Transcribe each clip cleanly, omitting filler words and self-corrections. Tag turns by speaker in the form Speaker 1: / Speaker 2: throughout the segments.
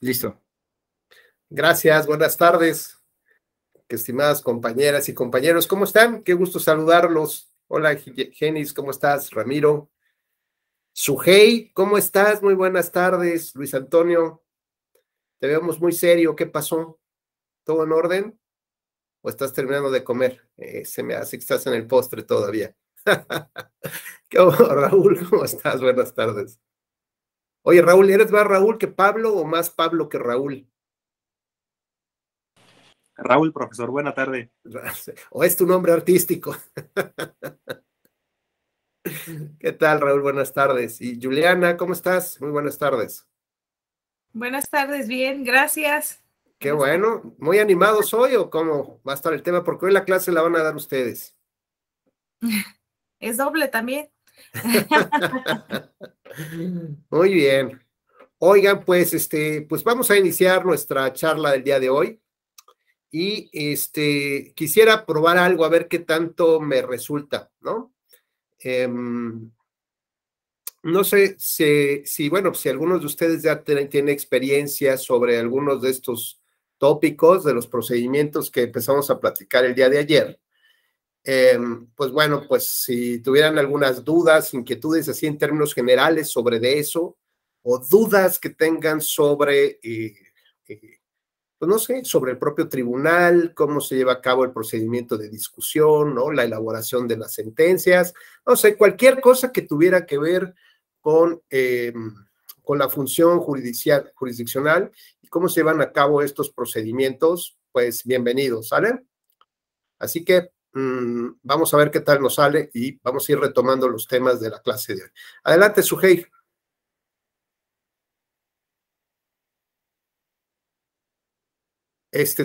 Speaker 1: Listo.
Speaker 2: Gracias, buenas tardes, estimadas compañeras y compañeros. ¿Cómo están? Qué gusto saludarlos. Hola, Genis, ¿cómo estás? Ramiro. Sujei, ¿cómo estás? Muy buenas tardes. Luis Antonio, te vemos muy serio. ¿Qué pasó? ¿Todo en orden? ¿O estás terminando de comer? Se me hace que estás en el postre todavía. ¿Qué hubo, Raúl? ¿Cómo estás? Buenas tardes. Oye, Raúl, ¿eres más Raúl que Pablo o más Pablo que Raúl?
Speaker 1: Raúl, profesor, buena tarde.
Speaker 2: ¿O es tu nombre artístico? ¿Qué tal, Raúl? Buenas tardes. Y Juliana, ¿cómo estás? Muy buenas tardes.
Speaker 3: Buenas tardes, bien, gracias.
Speaker 2: Qué bueno. ¿Muy animados hoy o cómo va a estar el tema? Porque hoy la clase la van a dar ustedes.
Speaker 3: Es doble también.
Speaker 2: Muy bien. Oigan, pues vamos a iniciar nuestra charla del día de hoy. Y quisiera probar algo, a ver qué tanto me resulta, ¿no? No sé si algunos de ustedes ya tienen experiencia sobre algunos de estos tópicos, de los procedimientos que empezamos a platicar el día de ayer. Pues si tuvieran algunas dudas, inquietudes así en términos generales sobre de eso, o dudas que tengan sobre, pues no sé, sobre el propio tribunal, cómo se lleva a cabo el procedimiento de discusión, ¿no? La elaboración de las sentencias, no sé, cualquier cosa que tuviera que ver con la función jurisdiccional y cómo se llevan a cabo estos procedimientos, pues bienvenidos, ¿sale? Así que vamos a ver qué tal nos sale y vamos a ir retomando los temas de la clase de hoy. Adelante, Sujei.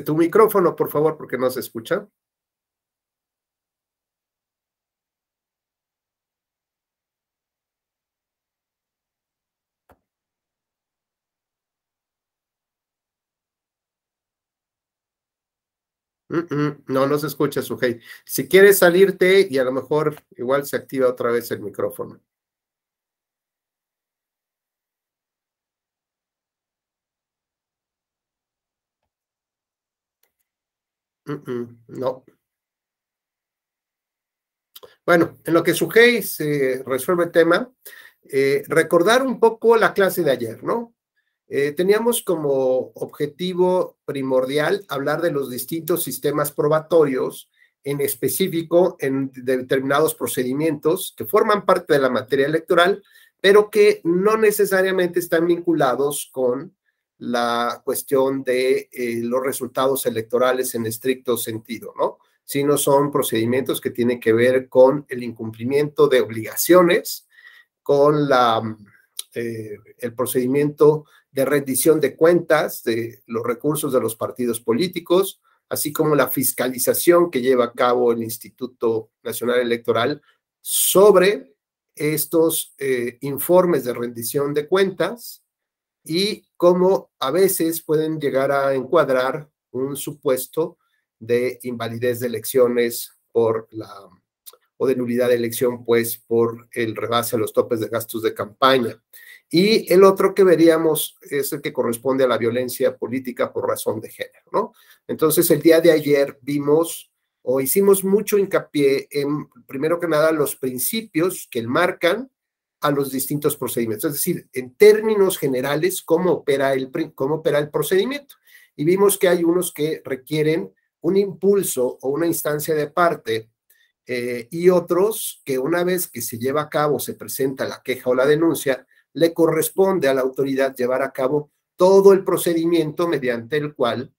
Speaker 2: Tu micrófono, por favor, porque no se escucha. No se escucha, Sujei. Si quieres salirte y a lo mejor igual se activa otra vez el micrófono. No. Bueno, en lo que Sujei se resuelve el tema, recordar un poco la clase de ayer, ¿no? Teníamos como objetivo primordial hablar de los distintos sistemas probatorios, en específico en determinados procedimientos que forman parte de la materia electoral, pero que no necesariamente están vinculados con la cuestión de los resultados electorales en estricto sentido, ¿no? Sino son procedimientos que tienen que ver con el incumplimiento de obligaciones, con el procedimiento de rendición de cuentas de los recursos de los partidos políticos, así como la fiscalización que lleva a cabo el Instituto Nacional Electoral sobre estos informes de rendición de cuentas y cómo a veces pueden llegar a encuadrar un supuesto de invalidez de elecciones o de nulidad de elección, pues, por el rebase a los topes de gastos de campaña. Y el otro que veríamos es el que corresponde a la violencia política por razón de género, ¿no? Entonces, el día de ayer vimos o hicimos mucho hincapié en, primero que nada, los principios que marcan a los distintos procedimientos, es decir, en términos generales, cómo opera el procedimiento. Y vimos que hay unos que requieren un impulso o una instancia de parte y otros que una vez que se lleva a cabo, se presenta la queja o la denuncia, le corresponde a la autoridad llevar a cabo todo el procedimiento mediante el cual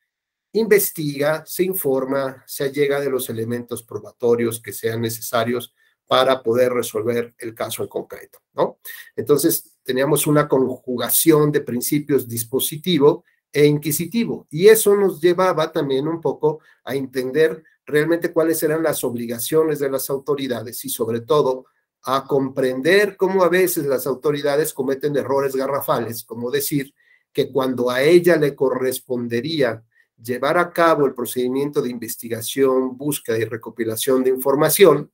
Speaker 2: investiga, se informa, se allega de los elementos probatorios que sean necesarios para poder resolver el caso en concreto, ¿no? Entonces, teníamos una conjugación de principios dispositivo e inquisitivo, y eso nos llevaba también un poco a entender realmente cuáles eran las obligaciones de las autoridades y sobre todo a comprender cómo a veces las autoridades cometen errores garrafales, como decir que cuando a ella le correspondería llevar a cabo el procedimiento de investigación, búsqueda y recopilación de información,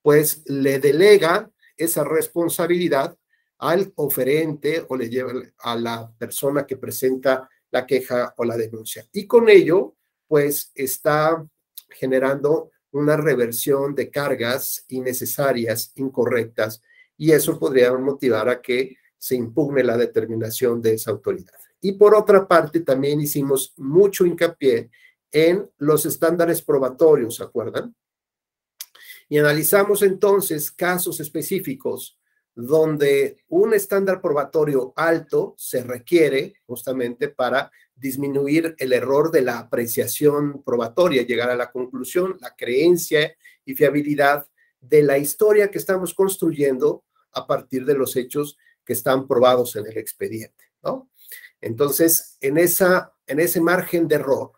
Speaker 2: pues le delega esa responsabilidad al oferente o le lleva a la persona que presenta la queja o la denuncia. Y con ello, pues está generando una reversión de cargas innecesarias, incorrectas, y eso podría motivar a que se impugne la determinación de esa autoridad. Y por otra parte, también hicimos mucho hincapié en los estándares probatorios, ¿se acuerdan? Y analizamos entonces casos específicos donde un estándar probatorio alto se requiere justamente para disminuir el error de la apreciación probatoria, llegar a la conclusión, la creencia y fiabilidad de la historia que estamos construyendo a partir de los hechos que están probados en el expediente, ¿no? Entonces, en ese margen de error,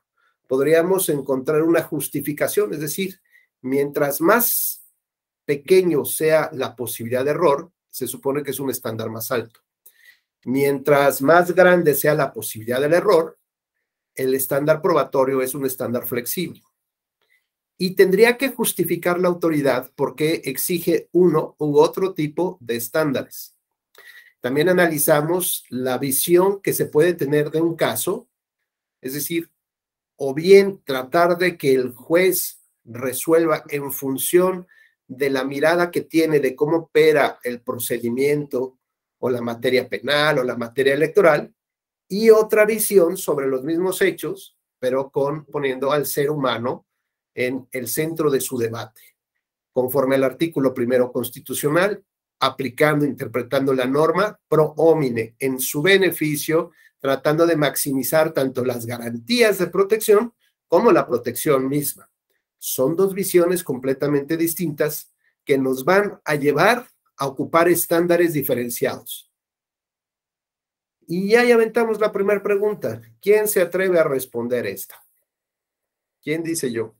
Speaker 2: podríamos encontrar una justificación, es decir, mientras más pequeño sea la posibilidad de error, se supone que es un estándar más alto. Mientras más grande sea la posibilidad del error, el estándar probatorio es un estándar flexible. Y tendría que justificar la autoridad por qué exige uno u otro tipo de estándares. También analizamos la visión que se puede tener de un caso, es decir, o bien tratar de que el juez resuelva en función de la mirada que tiene de cómo opera el procedimiento o la materia penal o la materia electoral, y otra visión sobre los mismos hechos, pero poniendo al ser humano en el centro de su debate, conforme al artículo primero constitucional, aplicando, interpretando la norma pro homine en su beneficio, tratando de maximizar tanto las garantías de protección como la protección misma. Son dos visiones completamente distintas que nos van a llevar a ocupar estándares diferenciados. Y ya aventamos la primera pregunta. ¿Quién se atreve a responder esta? ¿Quién dice yo?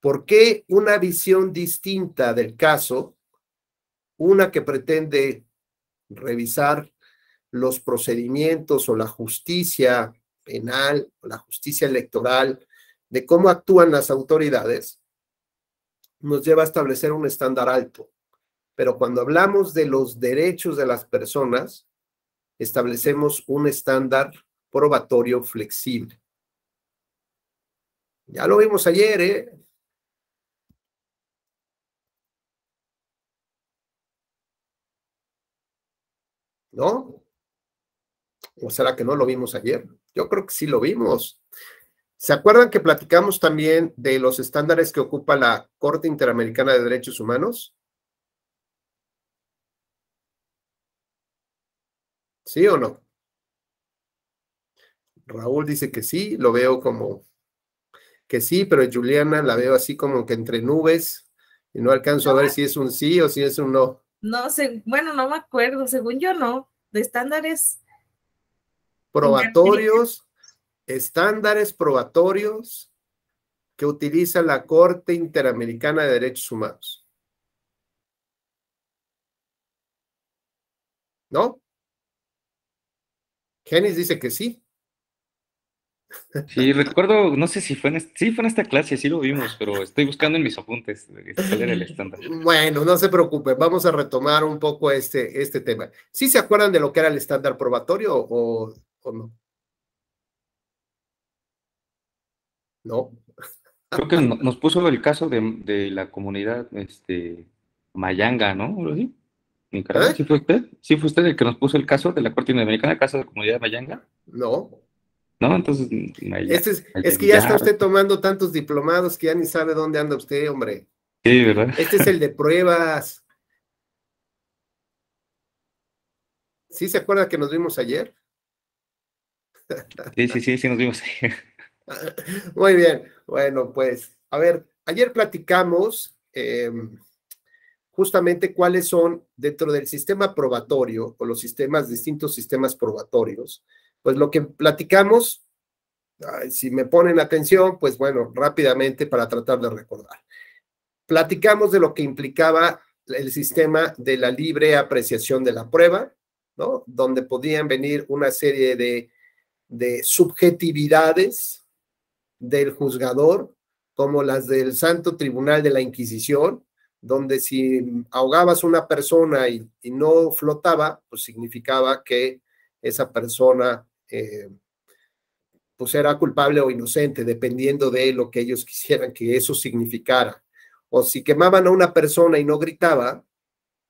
Speaker 2: ¿Por qué una visión distinta del caso, una que pretende revisar los procedimientos o la justicia penal o la justicia electoral, de cómo actúan las autoridades, nos lleva a establecer un estándar alto? Pero cuando hablamos de los derechos de las personas, establecemos un estándar probatorio flexible. Ya lo vimos ayer, ¿eh? ¿No? ¿O será que no lo vimos ayer? Yo creo que sí lo vimos. ¿Se acuerdan que platicamos también de los estándares que ocupa la Corte Interamericana de Derechos Humanos? ¿Sí o no? Raúl dice que sí, lo veo como que sí, pero Juliana la veo así como que entre nubes y no alcanzo a ver si es un sí o si es un no.
Speaker 3: No sé, bueno, no me acuerdo, según yo no, de estándares
Speaker 2: Probatorios, estándares probatorios que utiliza la Corte Interamericana de Derechos Humanos. ¿No? Genis dice que sí.
Speaker 4: Sí, recuerdo, no sé si fue sí fue en esta clase, sí lo vimos, pero estoy buscando en mis apuntes cuál era el estándar.
Speaker 2: Bueno, no se preocupen, vamos a retomar un poco este tema. ¿Sí se acuerdan de lo que era el estándar probatorio o no? No.
Speaker 4: Creo que nos puso el caso de la comunidad Mayanga, ¿no? ¿O así? Nicaragua,
Speaker 2: ¿Eh?
Speaker 4: ¿sí fue usted? ¿Sí fue usted el que nos puso el caso de la Corte Interamericana, el caso de la comunidad Mayanga?
Speaker 2: No.
Speaker 4: ¿No? Entonces,
Speaker 2: Es que ya está usted tomando tantos diplomados que ya ni sabe dónde anda usted, hombre.
Speaker 4: Sí, ¿verdad?
Speaker 2: Este es el de pruebas. ¿Sí se acuerda que nos vimos ayer?
Speaker 4: Sí, nos vimos ahí.
Speaker 2: Muy bien. Bueno, pues, a ver, ayer platicamos justamente cuáles son dentro del sistema probatorio o los distintos sistemas probatorios. Pues lo que platicamos, si me ponen atención, pues bueno, rápidamente para tratar de recordar. Platicamos de lo que implicaba el sistema de la libre apreciación de la prueba, ¿no? Donde podían venir una serie de subjetividades del juzgador como las del Santo Tribunal de la Inquisición, donde si ahogabas a una persona y no flotaba, pues significaba que esa persona pues era culpable o inocente, dependiendo de lo que ellos quisieran que eso significara. O si quemaban a una persona y no gritaba,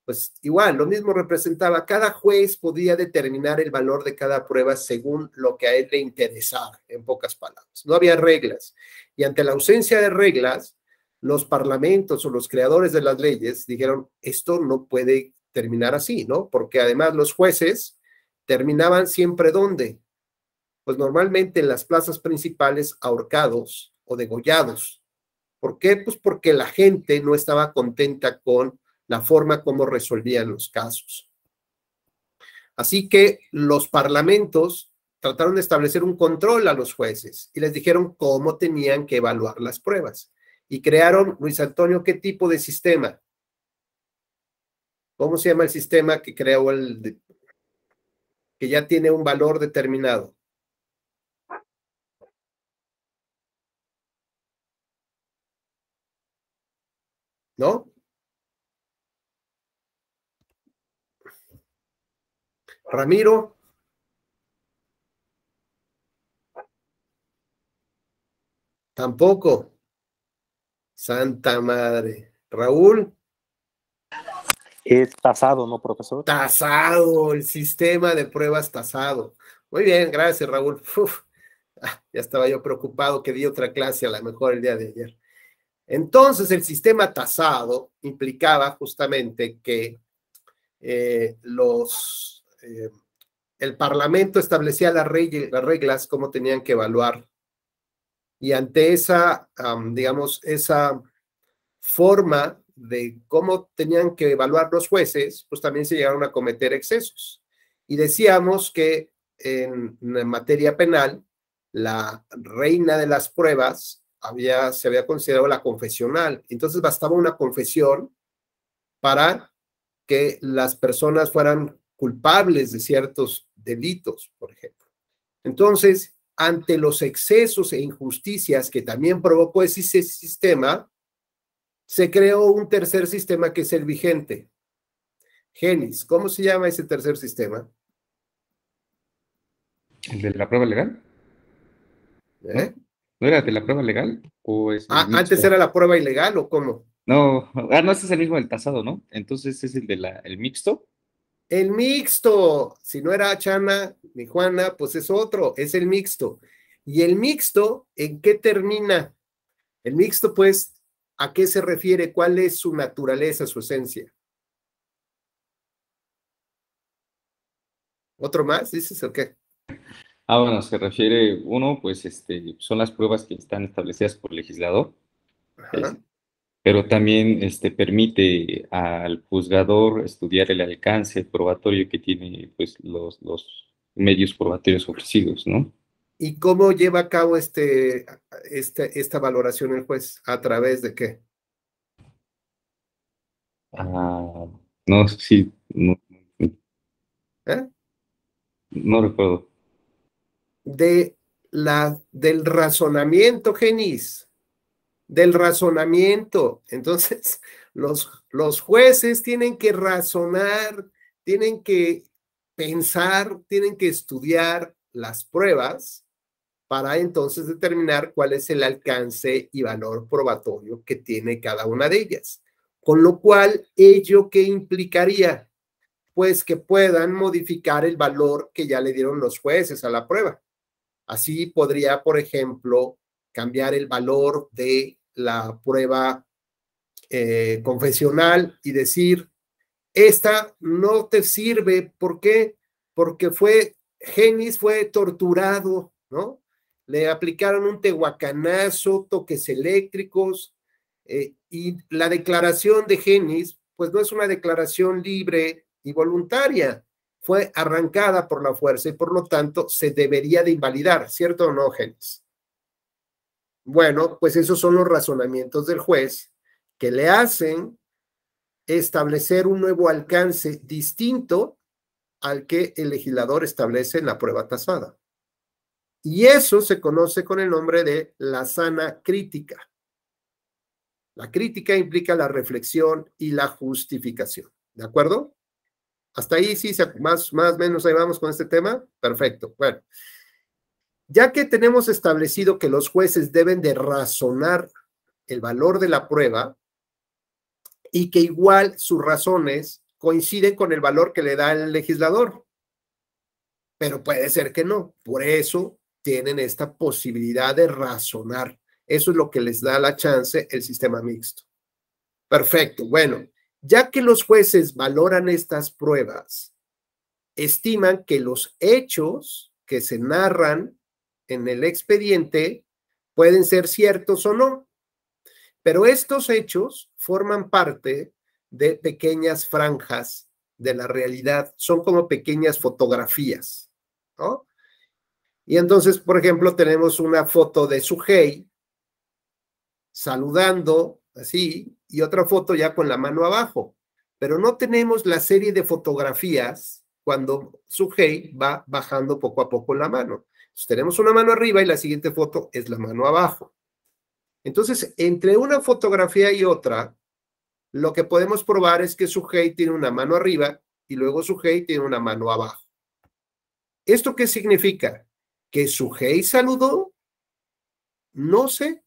Speaker 2: pues igual, lo mismo representaba. Cada juez podía determinar el valor de cada prueba según lo que a él le interesara, en pocas palabras. No había reglas. Y ante la ausencia de reglas, los parlamentos o los creadores de las leyes dijeron, esto no puede terminar así, ¿no? Porque además los jueces terminaban siempre ¿dónde? Pues normalmente en las plazas principales ahorcados o degollados. ¿Por qué? Pues porque la gente no estaba contenta con la forma como resolvían los casos. Así que los parlamentos trataron de establecer un control a los jueces y les dijeron cómo tenían que evaluar las pruebas. Y crearon, Luis Antonio, ¿qué tipo de sistema? ¿Cómo se llama el sistema que creó que ya tiene un valor determinado? ¿No? Ramiro. Tampoco. Santa madre. Raúl.
Speaker 1: Es tasado, ¿no, profesor?
Speaker 2: Tasado, el sistema de pruebas tasado. Muy bien, gracias, Raúl. Uf, ya estaba yo preocupado que di otra clase a lo mejor el día de ayer. Entonces, el sistema tasado implicaba justamente que el Parlamento establecía las reglas, cómo tenían que evaluar. Y ante esa, digamos, esa forma de cómo tenían que evaluar los jueces, pues también se llegaron a cometer excesos. Y decíamos que en materia penal, la reina de las pruebas se había considerado la confesional. Entonces bastaba una confesión para que las personas fueran culpables de ciertos delitos, por ejemplo. Entonces, ante los excesos e injusticias que también provocó ese sistema, se creó un tercer sistema que es el vigente. Genis, ¿cómo se llama ese tercer sistema?
Speaker 4: ¿El de la prueba legal?
Speaker 2: ¿Eh?
Speaker 4: ¿No era de la prueba legal? ¿O es el
Speaker 2: ¿Antes
Speaker 4: mixto?
Speaker 2: era la prueba ilegal o cómo?
Speaker 4: No, no, ese es el mismo del tasado, ¿no? Entonces es el de el mixto.
Speaker 2: El mixto, si no era Chana ni Juana, pues es otro, es el mixto. ¿Y el mixto en qué termina? El mixto, pues, ¿a qué se refiere? ¿Cuál es su naturaleza, su esencia? ¿Otro más, dices, o qué?
Speaker 4: Bueno, se refiere, uno, pues, son las pruebas que están establecidas por el legislador,
Speaker 2: Ajá.
Speaker 4: pero también, permite al juzgador estudiar el alcance probatorio que tiene, pues, los medios probatorios ofrecidos, ¿no?
Speaker 2: ¿Y cómo lleva a cabo esta valoración el juez? ¿A través de qué?
Speaker 4: Ah, no, sí, no,
Speaker 2: ¿Eh?
Speaker 4: no recuerdo.
Speaker 2: Del razonamiento, Genis, del razonamiento. Entonces, los jueces tienen que razonar, tienen que pensar, tienen que estudiar las pruebas para entonces determinar cuál es el alcance y valor probatorio que tiene cada una de ellas. Con lo cual, ¿ello qué implicaría? Pues que puedan modificar el valor que ya le dieron los jueces a la prueba. Así podría, por ejemplo, cambiar el valor de la prueba confesional y decir, esta no te sirve. ¿Por qué? Porque Genis fue torturado, ¿no? Le aplicaron un tehuacanazo, toques eléctricos, y la declaración de Genis, pues no es una declaración libre y voluntaria, fue arrancada por la fuerza y por lo tanto se debería de invalidar, ¿cierto o no, Genis? Bueno, pues esos son los razonamientos del juez que le hacen establecer un nuevo alcance distinto al que el legislador establece en la prueba tasada. Y eso se conoce con el nombre de la sana crítica. La crítica implica la reflexión y la justificación. ¿De acuerdo? Hasta ahí sí, más o menos ahí vamos con este tema. Perfecto. Bueno, ya que tenemos establecido que los jueces deben de razonar el valor de la prueba y que igual sus razones coinciden con el valor que le da el legislador, pero puede ser que no. Por eso tienen esta posibilidad de razonar. Eso es lo que les da la chance el sistema mixto. Perfecto. Bueno, ya que los jueces valoran estas pruebas, estiman que los hechos que se narran en el expediente pueden ser ciertos o no, pero estos hechos forman parte de pequeñas franjas de la realidad, son como pequeñas fotografías, ¿no? Y entonces, por ejemplo, tenemos una foto de Sujei saludando así y otra foto ya con la mano abajo, pero no tenemos la serie de fotografías cuando Sujei va bajando poco a poco la mano. Entonces, tenemos una mano arriba y la siguiente foto es la mano abajo. Entonces, entre una fotografía y otra, lo que podemos probar es que Sujei tiene una mano arriba y luego Sujei tiene una mano abajo. ¿Esto qué significa? ¿Que Sujei saludó? No sé,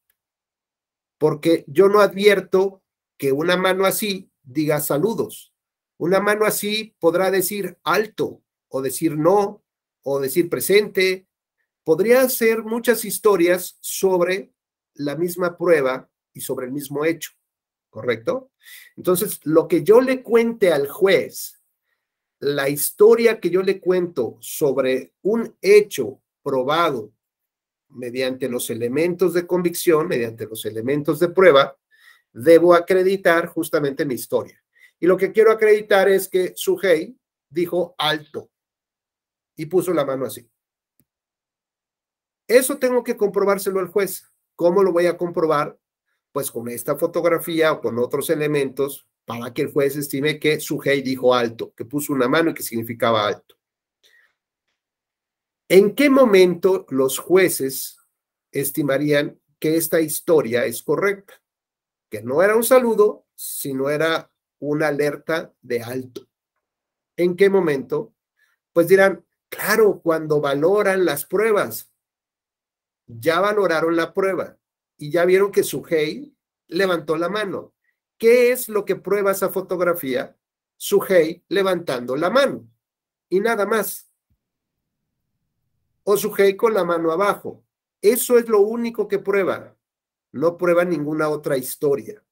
Speaker 2: porque yo no advierto que una mano así diga saludos. Una mano así podrá decir alto, o decir no, o decir presente. Podría hacer muchas historias sobre la misma prueba y sobre el mismo hecho, ¿correcto? Entonces, lo que yo le cuente al juez, la historia que yo le cuento sobre un hecho probado mediante los elementos de convicción, mediante los elementos de prueba, debo acreditar justamente mi historia. Y lo que quiero acreditar es que Sujei dijo alto y puso la mano así. Eso tengo que comprobárselo al juez. ¿Cómo lo voy a comprobar? Pues con esta fotografía o con otros elementos para que el juez estime que Sujei dijo alto, que puso una mano y que significaba alto. ¿En qué momento los jueces estimarían que esta historia es correcta? Que no era un saludo, sino era una alerta de alto. ¿En qué momento? Pues dirán, claro, cuando valoran las pruebas. Ya valoraron la prueba y ya vieron que Sujei levantó la mano. ¿Qué es lo que prueba esa fotografía? Sujei levantando la mano y nada más. O Sujei con la mano abajo. Eso es lo único que prueba. No prueba ninguna otra historia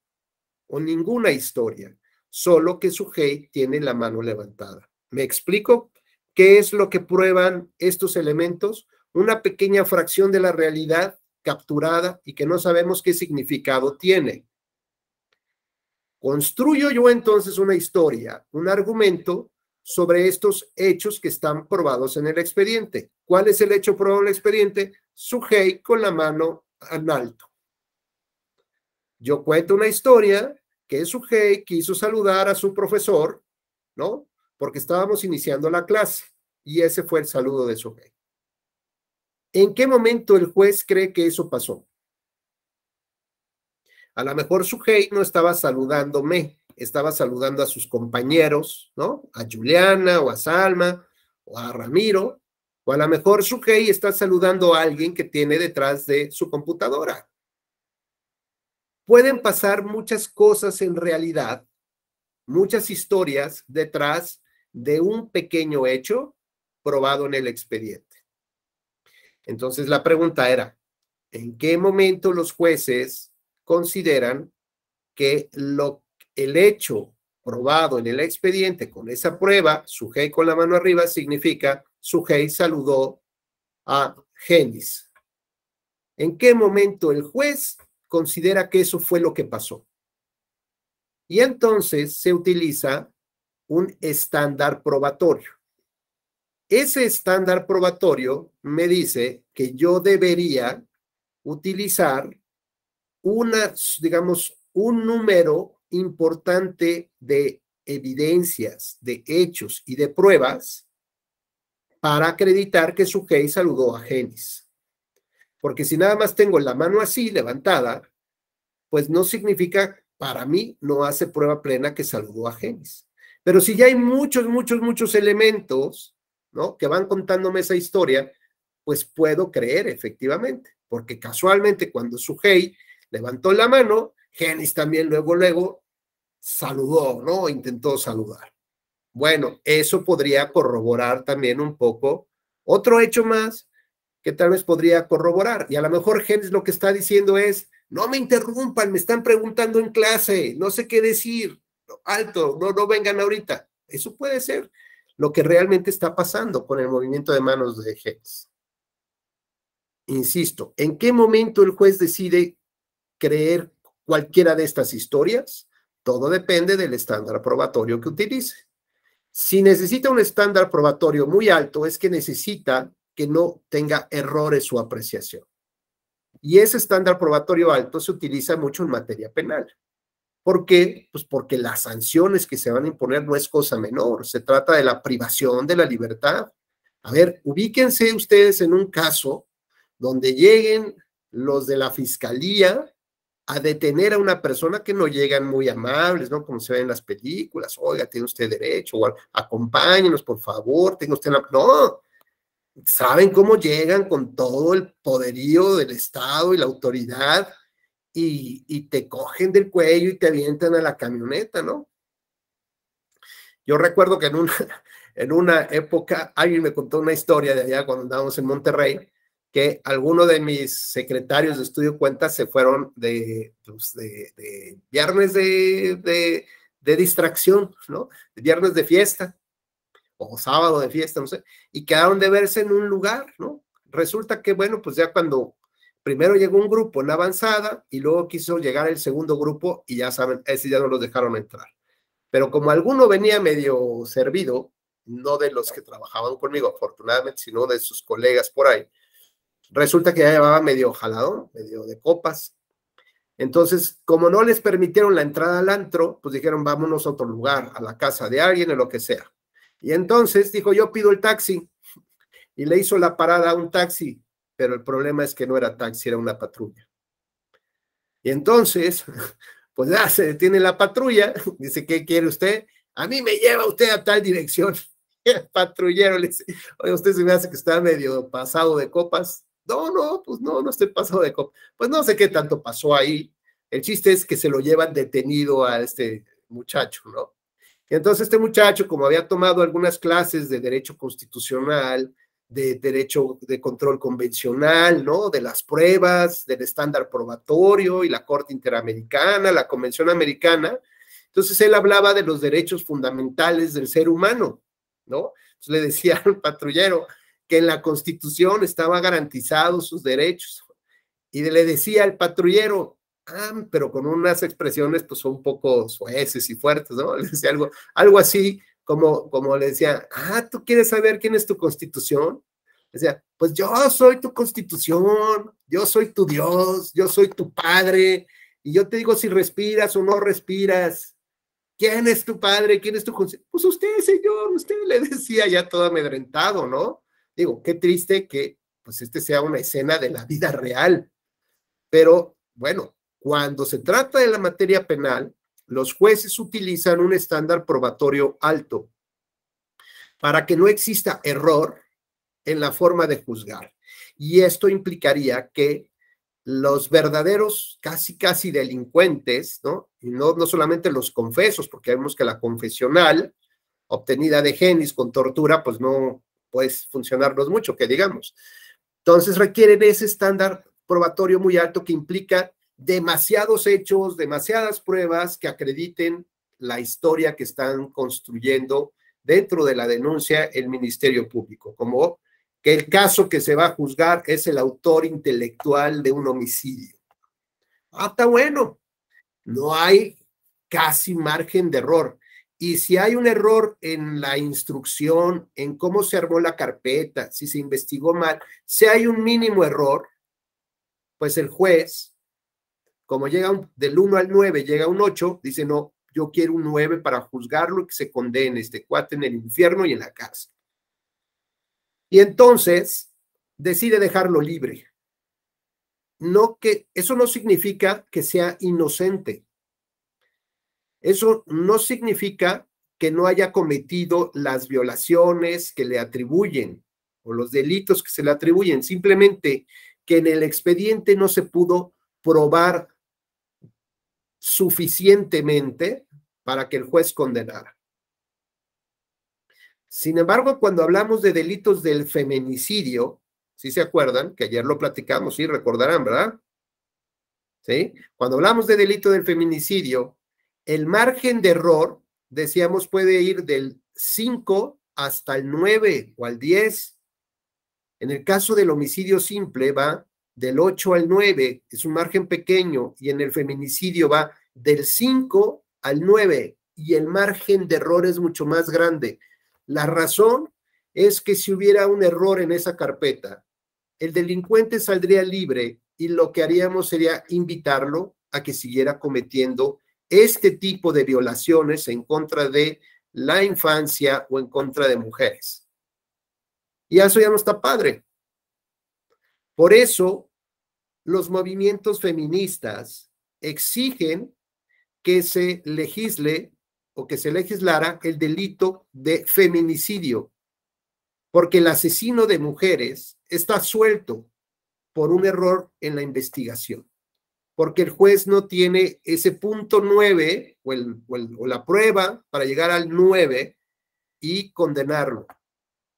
Speaker 2: o ninguna historia, solo que Sujei tiene la mano levantada. ¿Me explico? ¿Qué es lo que prueban estos elementos? Una pequeña fracción de la realidad capturada y que no sabemos qué significado tiene. Construyo yo entonces una historia, un argumento sobre estos hechos que están probados en el expediente. ¿Cuál es el hecho probado en el expediente? Sujei con la mano en alto. Yo cuento una historia que Sujei quiso saludar a su profesor, ¿no? Porque estábamos iniciando la clase y ese fue el saludo de Sujei. ¿En qué momento el juez cree que eso pasó? A lo mejor Sujei no estaba saludándome, estaba saludando a sus compañeros, ¿no? A Juliana o a Salma o a Ramiro, o a lo mejor Sujei está saludando a alguien que tiene detrás de su computadora. Pueden pasar muchas cosas en realidad, muchas historias detrás de un pequeño hecho probado en el expediente. Entonces la pregunta era, ¿en qué momento los jueces consideran que el hecho probado en el expediente con esa prueba, Sujei con la mano arriba, significa Sujei saludó a Genis? ¿En qué momento el juez considera que eso fue lo que pasó? Y entonces se utiliza un estándar probatorio. Ese estándar probatorio me dice que yo debería utilizar digamos, un número importante de evidencias, de hechos y de pruebas para acreditar que Sujei saludó a Genis. Porque si nada más tengo la mano así levantada, pues no significa, para mí, no hace prueba plena que saludó a Géminis. Pero si ya hay muchos elementos, ¿no?, que van contándome esa historia, pues puedo creer efectivamente, porque casualmente cuando Sugei levantó la mano, Géminis también luego saludó, ¿no? Intentó saludar. Bueno, eso podría corroborar también un poco otro hecho más que tal vez podría corroborar. Y a lo mejor Géminis lo que está diciendo es, no me interrumpan, me están preguntando en clase, no sé qué decir, alto, no vengan ahorita. Eso puede ser lo que realmente está pasando con el movimiento de manos de Géminis. Insisto, ¿en qué momento el juez decide creer cualquiera de estas historias? Todo depende del estándar probatorio que utilice. Si necesita un estándar probatorio muy alto, es que necesita que no tenga errores su apreciación. Y ese estándar probatorio alto se utiliza mucho en materia penal. ¿Por qué? Pues porque las sanciones que se van a imponer no es cosa menor, se trata de la privación de la libertad. A ver, ubíquense ustedes en un caso donde lleguen los de la fiscalía a detener a una persona que no llegan muy amables, ¿no? Como se ve en las películas, oiga, tiene usted derecho, o acompáñenos, por favor, tenga usted la... No, saben cómo llegan con todo el poderío del Estado y la autoridad y te cogen del cuello y te avientan a la camioneta, ¿no? Yo recuerdo que en una época alguien me contó una historia de allá cuando andábamos en Monterrey, que algunos de mis secretarios de estudio cuentas se fueron de viernes de distracción, ¿no? De viernes de fiesta, o sábado de fiesta, no sé, y quedaron de verse en un lugar, ¿no? Resulta que, bueno, pues ya cuando primero llegó un grupo en avanzada y luego quiso llegar el segundo grupo y ya saben, ese ya no los dejaron entrar. Pero como alguno venía medio servido, no de los que trabajaban conmigo, afortunadamente, sino de sus colegas por ahí, resulta que ya llevaba medio jaladón, medio de copas. Entonces, como no les permitieron la entrada al antro, pues dijeron, vámonos a otro lugar, a la casa de alguien o lo que sea. Y entonces dijo, yo pido el taxi. Y le hizo la parada a un taxi, pero el problema es que no era taxi, era una patrulla. Y entonces, pues ya se detiene la patrulla, dice, ¿qué quiere usted? A mí me lleva usted a tal dirección. El patrullero le dice, oye, usted se me hace que está medio pasado de copas. No, pues no estoy pasado de copas. Pues no sé qué tanto pasó ahí. El chiste es que se lo llevan detenido a este muchacho, ¿no? Y entonces este muchacho, como había tomado algunas clases de derecho constitucional, de derecho de control convencional, ¿no? De las pruebas, del estándar probatorio y la Corte Interamericana, la Convención Americana, entonces él hablaba de los derechos fundamentales del ser humano, ¿no? Entonces le decía al patrullero que en la Constitución estaban garantizados sus derechos y le decía al patrullero, pero con unas expresiones pues un poco sueces y fuertes, ¿no? Le decía algo así como le decía, ¿tú quieres saber quién es tu Constitución? Le decía, pues yo soy tu Constitución, yo soy tu Dios, yo soy tu Padre, y yo te digo si respiras o no respiras. ¿Quién es tu padre? ¿Quién es tu Constitución? Pues usted, señor, usted, le decía ya todo amedrentado, ¿no? Digo, qué triste que pues sea una escena de la vida real. Pero, bueno, cuando se trata de la materia penal, los jueces utilizan un estándar probatorio alto para que no exista error en la forma de juzgar. Y esto implicaría que los verdaderos casi delincuentes, ¿no? Y no solamente los confesos, porque vemos que la confesional obtenida de Géminis con tortura, pues no puede funcionarnos mucho, que digamos. Entonces requieren ese estándar probatorio muy alto que implica demasiados hechos, demasiadas pruebas que acrediten la historia que están construyendo dentro de la denuncia el Ministerio Público, como que el caso que se va a juzgar es el autor intelectual de un homicidio. Está bueno, no hay casi margen de error. Y si hay un error en la instrucción, en cómo se armó la carpeta, si se investigó mal, si hay un mínimo error, pues el juez, como llega del 1 al 9, llega a un 8, dice, no, yo quiero un 9 para juzgarlo y que se condene este cuate en el infierno y en la cárcel. Y entonces decide dejarlo libre. eso no significa que sea inocente. Eso no significa que no haya cometido las violaciones que le atribuyen o los delitos que se le atribuyen, simplemente que en el expediente no se pudo probar suficientemente para que el juez condenara. Sin embargo, cuando hablamos de delitos del feminicidio, ¿sí se acuerdan? Que ayer lo platicamos, sí, recordarán, ¿verdad? ¿Sí? Cuando hablamos de delito del feminicidio, el margen de error, decíamos, puede ir del 5 hasta el 9 o al 10. En el caso del homicidio simple va del 8 al 9, es un margen pequeño, y en el feminicidio va del 5 al 9, y el margen de error es mucho más grande. La razón es que si hubiera un error en esa carpeta, el delincuente saldría libre y lo que haríamos sería invitarlo a que siguiera cometiendo este tipo de violaciones en contra de la infancia o en contra de mujeres. Y eso ya no está padre. Por eso, los movimientos feministas exigen que se legisle o que se legislara el delito de feminicidio, porque el asesino de mujeres está suelto por un error en la investigación, porque el juez no tiene ese punto 9 o la prueba para llegar al 9 y condenarlo,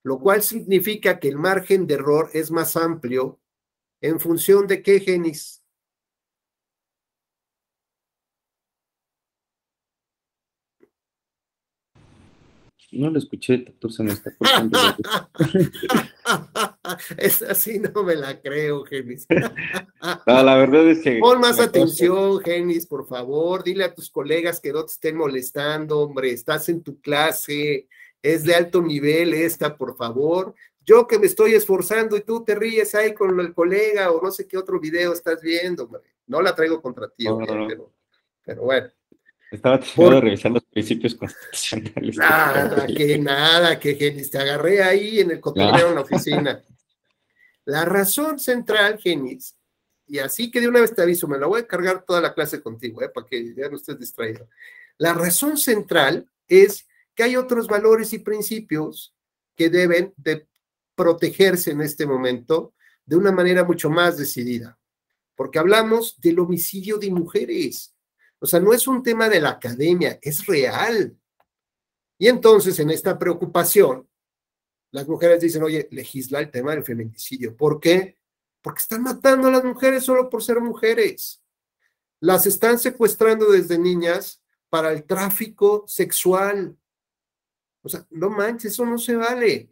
Speaker 2: lo cual significa que el margen de error es más amplio. ¿En función de qué, Genis?
Speaker 4: No lo escuché, doctor, se me está cortando.
Speaker 2: Esa sí no me la creo, Genis.
Speaker 4: No, la verdad es que...
Speaker 2: Pon más atención, Genis, por favor. Dile a tus colegas que no te estén molestando, hombre. Estás en tu clase, es de alto nivel esta, por favor. Yo que me estoy esforzando y tú te ríes ahí con el colega o no sé qué otro video estás viendo, hombre. No la traigo contra ti,
Speaker 4: no, no.
Speaker 2: Pero bueno.
Speaker 4: Estaba tratando de revisar los principios constitucionales.
Speaker 2: Nada, que Genis, te agarré ahí en el cotorreo en la oficina. La razón central, Genis, y así que de una vez te aviso, me la voy a cargar toda la clase contigo, para que ya no estés distraído. La razón central es que hay otros valores y principios que deben de protegerse en este momento de una manera mucho más decidida, porque hablamos del homicidio de mujeres. O sea, no es un tema de la academia, es real. Y entonces, en esta preocupación, las mujeres dicen, oye, legisla el tema del feminicidio. ¿Por qué? Porque están matando a las mujeres solo por ser mujeres. Las están secuestrando desde niñas para el tráfico sexual. O sea, no manches, eso no se vale.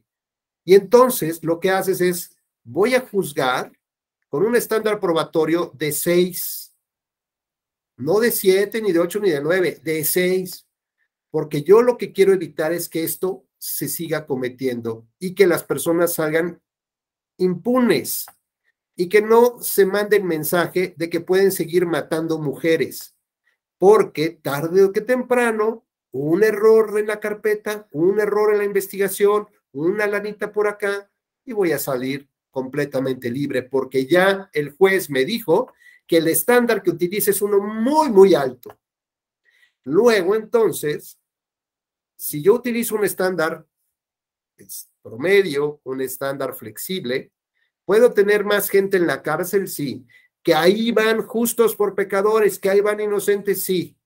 Speaker 2: Y entonces, lo que haces es, voy a juzgar con un estándar probatorio de 6. No de 7, ni de 8, ni de 9, de 6. Porque yo lo que quiero evitar es que esto se siga cometiendo y que las personas salgan impunes y que no se mande el mensaje de que pueden seguir matando mujeres, porque tarde o que temprano, un error en la carpeta, un error en la investigación, una lanita por acá, y voy a salir completamente libre, porque ya el juez me dijo que el estándar que utilice es uno muy, muy alto. Luego, entonces, si yo utilizo un estándar promedio, un estándar flexible, ¿puedo tener más gente en la cárcel? Sí. ¿Que ahí van justos por pecadores, que ahí van inocentes? Sí.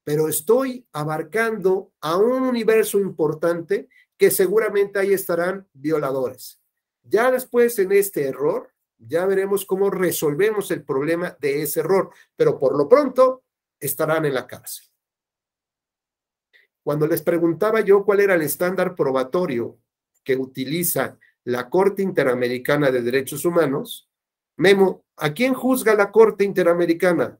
Speaker 2: Pero estoy abarcando a un universo importante que seguramente ahí estarán violadores. Ya después en este error, ya veremos cómo resolvemos el problema de ese error, pero por lo pronto estarán en la cárcel. Cuando les preguntaba yo cuál era el estándar probatorio que utiliza la Corte Interamericana de Derechos Humanos, Memo, ¿a quién juzga la Corte Interamericana?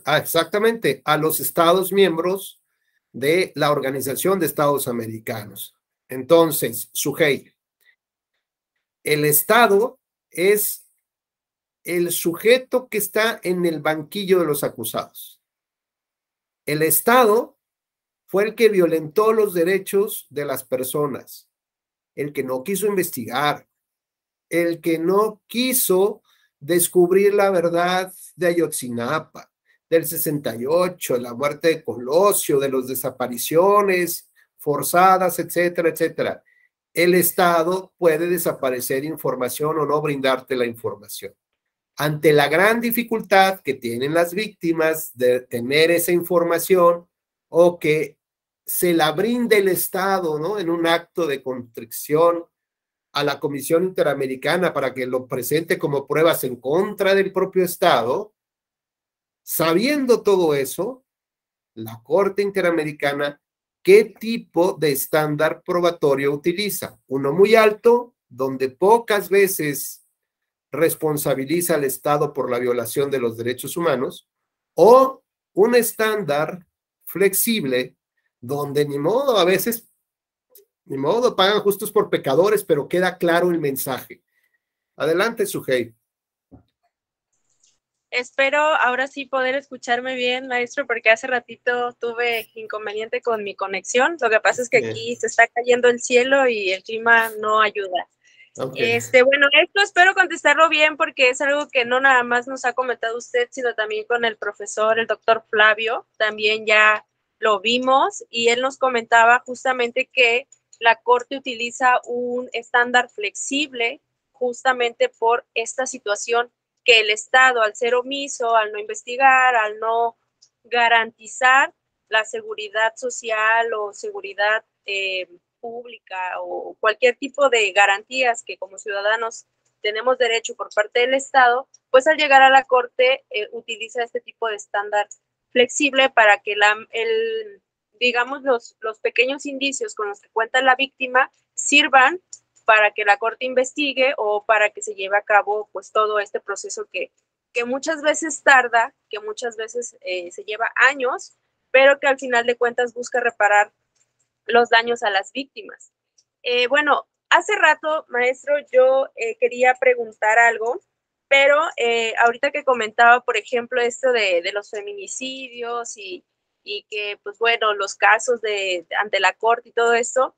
Speaker 2: Exactamente, a los Estados miembros de la Organización de Estados Americanos. Entonces, Sujei, El Estado es el sujeto que está en el banquillo de los acusados. El Estado fue el que violentó los derechos de las personas, el que no quiso investigar, el que no quiso descubrir la verdad de Ayotzinapa, del 68, de la muerte de Colosio, de las desapariciones forzadas, etcétera, etcétera. El Estado puede desaparecer información o no brindarte la información. Ante la gran dificultad que tienen las víctimas de tener esa información o que se la brinde el Estado, ¿no? En un acto de contrición a la Comisión Interamericana para que lo presente como pruebas en contra del propio Estado, sabiendo todo eso, la Corte Interamericana, ¿qué tipo de estándar probatorio utiliza? Uno muy alto, donde pocas veces responsabiliza al Estado por la violación de los derechos humanos, o un estándar flexible, donde ni modo, a veces, ni modo, pagan justos por pecadores, pero queda claro el mensaje. Adelante, Sujei.
Speaker 5: Espero ahora sí poder escucharme bien, maestro, porque hace ratito tuve inconveniente con mi conexión. Lo que pasa es que aquí se está cayendo el cielo y el clima no ayuda.
Speaker 2: Okay.
Speaker 5: Bueno, esto espero contestarlo bien porque es algo que no nada más nos ha comentado usted, sino también con el profesor, el doctor Flavio, también ya lo vimos y él nos comentaba justamente que la Corte utiliza un estándar flexible justamente por esta situación que el Estado, al ser omiso, al no investigar, al no garantizar la seguridad social o seguridad pública o cualquier tipo de garantías que como ciudadanos tenemos derecho por parte del Estado, pues al llegar a la Corte utiliza este tipo de estándar flexible para que digamos los pequeños indicios con los que cuenta la víctima sirvan para que la Corte investigue o para que se lleve a cabo pues todo este proceso que muchas veces tarda, que muchas veces se lleva años, pero que al final de cuentas busca reparar los daños a las víctimas. Bueno, hace rato, maestro, yo quería preguntar algo, pero ahorita que comentaba, por ejemplo, esto de los feminicidios y que, pues bueno, los casos ante la corte y todo esto,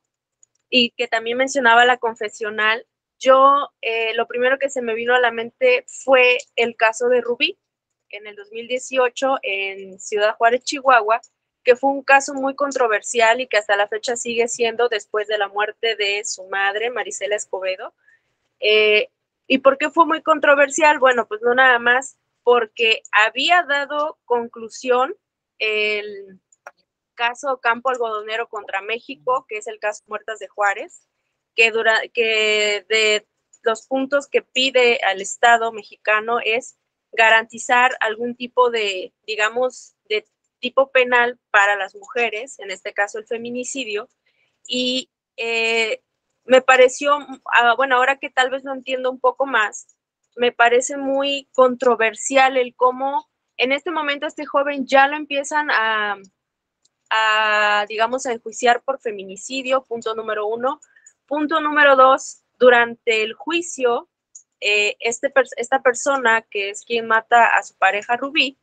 Speaker 5: y que también mencionaba la confesional, yo lo primero que se me vino a la mente fue el caso de Rubí en el 2018 en Ciudad Juárez, Chihuahua, que fue un caso muy controversial y que hasta la fecha sigue siendo después de la muerte de su madre, Marisela Escobedo. ¿Y por qué fue muy controversial? Bueno, pues no nada más porque había dado conclusión el caso Campo Algodonero contra México, que es el caso Muertas de Juárez, que de los puntos que pide al Estado mexicano es garantizar algún tipo de, digamos, de tipo penal para las mujeres, en este caso el feminicidio, y me pareció, bueno, ahora que tal vez lo entiendo un poco más, me parece muy controversial el cómo en este momento este joven ya lo empiezan digamos, a enjuiciar por feminicidio, punto número 1. Punto número 2, durante el juicio, esta persona, que es quien mata a su pareja Rubí,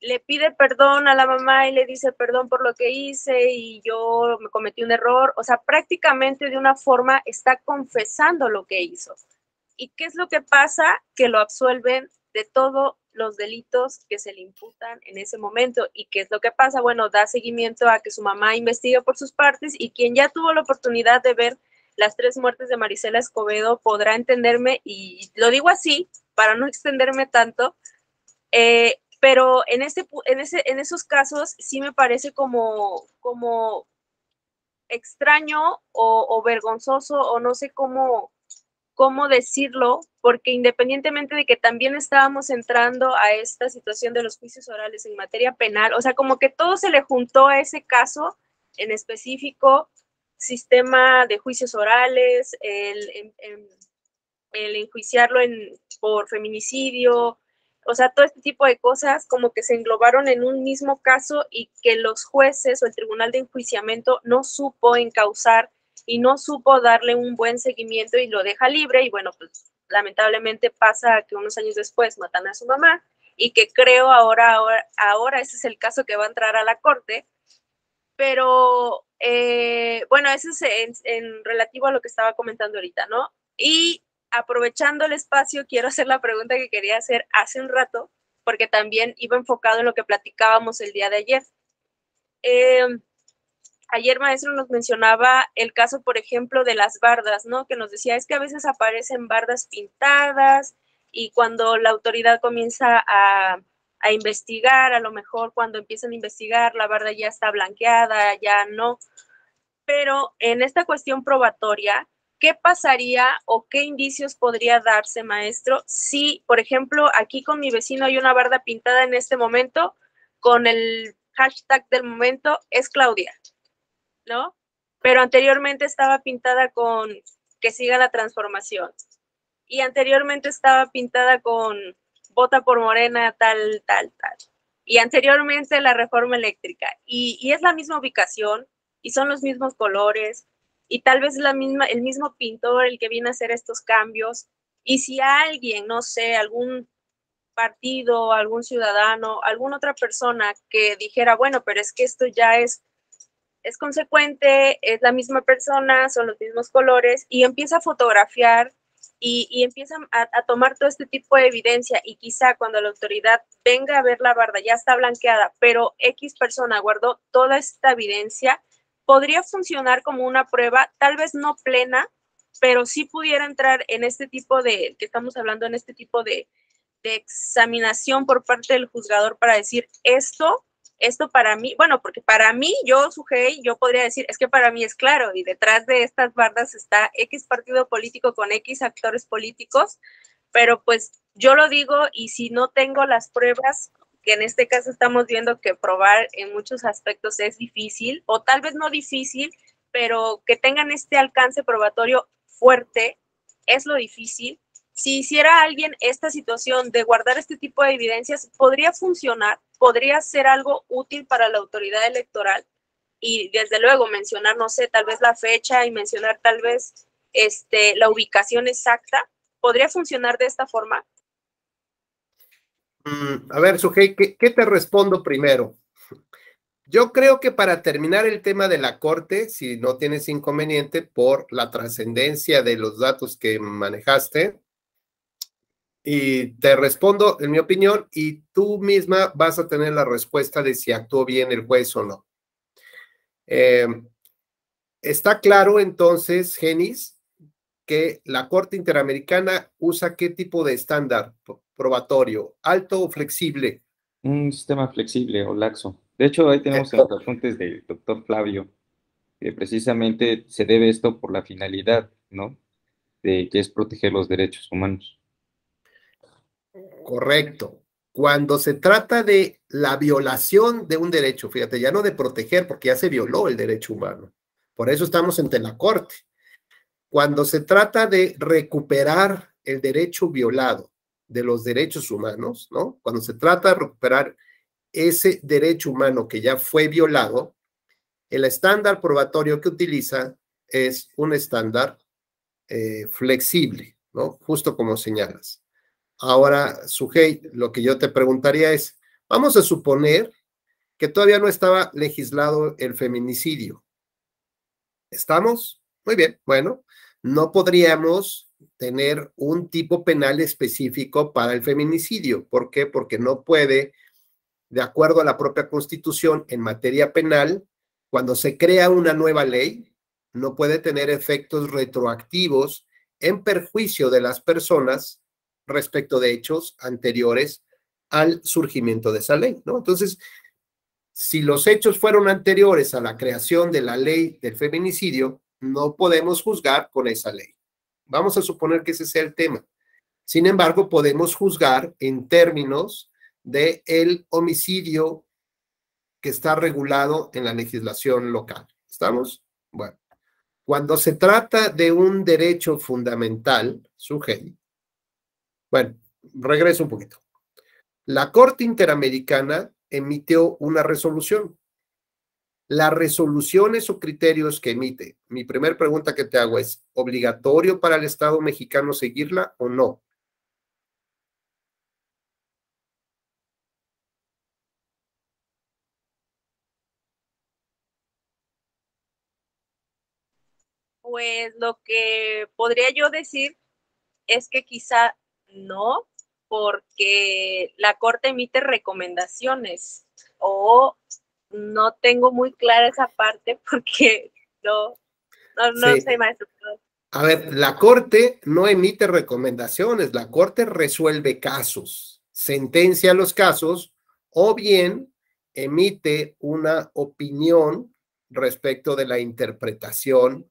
Speaker 5: le pide perdón a la mamá y le dice perdón por lo que hice y yo me cometí un error. O sea, prácticamente de una forma está confesando lo que hizo. ¿Y qué es lo que pasa? Que lo absuelven de todos los delitos que se le imputan en ese momento. ¿Y qué es lo que pasa? Bueno, da seguimiento a que su mamá investigue por sus partes y quien ya tuvo la oportunidad de ver las 3 muertes de Marisela Escobedo podrá entenderme, y lo digo así para no extenderme tanto, pero en esos casos sí me parece como extraño o vergonzoso o no sé cómo decirlo, porque independientemente de que también estábamos entrando a esta situación de los juicios orales en materia penal, o sea, como que todo se le juntó a ese caso en específico, sistema de juicios orales, el enjuiciarlo por feminicidio, o sea, todo este tipo de cosas como que se englobaron en un mismo caso y que los jueces o el tribunal de enjuiciamiento no supo encauzar y no supo darle un buen seguimiento y lo deja libre y bueno, pues lamentablemente pasa que unos años después matan a su mamá y que creo ahora ese es el caso que va a entrar a la corte, pero bueno, ese es en relativo a lo que estaba comentando ahorita, ¿no? Y aprovechando el espacio, quiero hacer la pregunta que quería hacer hace un rato, porque también iba enfocado en lo que platicábamos el día de ayer. Ayer, maestro, nos mencionaba el caso, por ejemplo, de las bardas, ¿no? Que nos decía, es que a veces aparecen bardas pintadas y cuando la autoridad comienza a investigar, a lo mejor cuando empiezan a investigar, la barda ya está blanqueada, ya no. Pero en esta cuestión probatoria, ¿qué pasaría o qué indicios podría darse, maestro, si, por ejemplo, aquí con mi vecino hay una barda pintada en este momento, con el hashtag del momento es Claudia, ¿no? Pero anteriormente estaba pintada con que siga la transformación. Y anteriormente estaba pintada con vota por Morena, tal, tal, tal. Y anteriormente la reforma eléctrica. Y es la misma ubicación, y son los mismos colores, y tal vez es el mismo pintor el que viene a hacer estos cambios. Y si alguien, no sé, algún partido, algún ciudadano, alguna otra persona que dijera, bueno, pero es que esto ya es consecuente, es la misma persona, son los mismos colores, y empieza a fotografiar y empieza a tomar todo este tipo de evidencia, y quizá cuando la autoridad venga a ver la barda, ya está blanqueada, pero X persona guardó toda esta evidencia, podría funcionar como una prueba, tal vez no plena, pero sí pudiera entrar en este tipo de, que estamos hablando, en este tipo de examinación por parte del juzgador para decir esto para mí, bueno, porque para mí, yo podría decir, es que para mí es claro, y detrás de estas bardas está X partido político con X actores políticos, pero pues yo lo digo, y si no tengo las pruebas, que en este caso estamos viendo que probar en muchos aspectos es difícil, o tal vez no difícil, pero que tengan este alcance probatorio fuerte, es lo difícil. Si hiciera alguien esta situación de guardar este tipo de evidencias, podría funcionar, podría ser algo útil para la autoridad electoral y desde luego mencionar, no sé, tal vez la fecha y mencionar tal vez la ubicación exacta, ¿podría funcionar de esta forma?
Speaker 2: A ver, Sujei, ¿qué te respondo primero? Yo creo que para terminar el tema de la corte, si no tienes inconveniente por la trascendencia de los datos que manejaste, y te respondo en mi opinión, y tú misma vas a tener la respuesta de si actuó bien el juez o no. Está claro entonces, Genis, que la Corte Interamericana usa qué tipo de estándar probatorio, alto o flexible.
Speaker 4: Un sistema flexible o laxo. De hecho, ahí tenemos en los apuntes del doctor Flavio, que precisamente se debe esto por la finalidad, ¿no? De que es proteger los derechos humanos.
Speaker 2: Correcto. Cuando se trata de la violación de un derecho, fíjate, ya no de proteger, porque ya se violó el derecho humano. Por eso estamos ante la Corte. Cuando se trata de recuperar el derecho violado de los derechos humanos, ¿no? Cuando se trata de recuperar ese derecho humano que ya fue violado, el estándar probatorio que utiliza es un estándar flexible, ¿no? Justo como señalas. Ahora, Sujei, lo que yo te preguntaría es, vamos a suponer que todavía no estaba legislado el feminicidio. ¿Estamos? Muy bien, bueno, no podríamos tener un tipo penal específico para el feminicidio. ¿Por qué? Porque no puede, de acuerdo a la propia Constitución, en materia penal, cuando se crea una nueva ley, no puede tener efectos retroactivos en perjuicio de las personas respecto de hechos anteriores al surgimiento de esa ley, ¿no? Entonces, si los hechos fueron anteriores a la creación de la ley del feminicidio, no podemos juzgar con esa ley. Vamos a suponer que ese sea el tema. Sin embargo, podemos juzgar en términos de el homicidio que está regulado en la legislación local. ¿Estamos? Bueno, cuando se trata de un derecho fundamental, Sujei, bueno, regreso un poquito. La Corte Interamericana emitió una resolución. las resoluciones o criterios que emite. Mi primera pregunta que te hago es, ¿obligatorio para el Estado mexicano seguirla o no?
Speaker 5: Pues lo que podría yo decir es que quizá no, porque la Corte emite recomendaciones o no tengo muy clara esa parte porque no
Speaker 2: Sí.
Speaker 5: sé, maestro.
Speaker 2: A ver, la Corte no emite recomendaciones, la Corte resuelve casos, sentencia los casos o bien emite una opinión respecto de la interpretación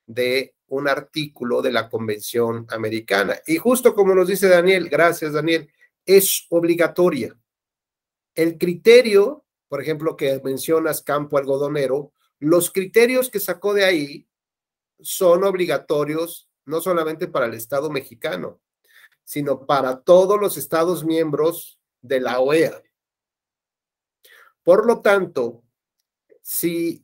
Speaker 2: de un artículo de la Convención Americana. Y justo como nos dice Daniel, gracias Daniel, es obligatoria. El criterio, por ejemplo, que mencionas campo algodonero, los criterios que sacó de ahí son obligatorios no solamente para el Estado mexicano, sino para todos los Estados miembros de la OEA. Por lo tanto, si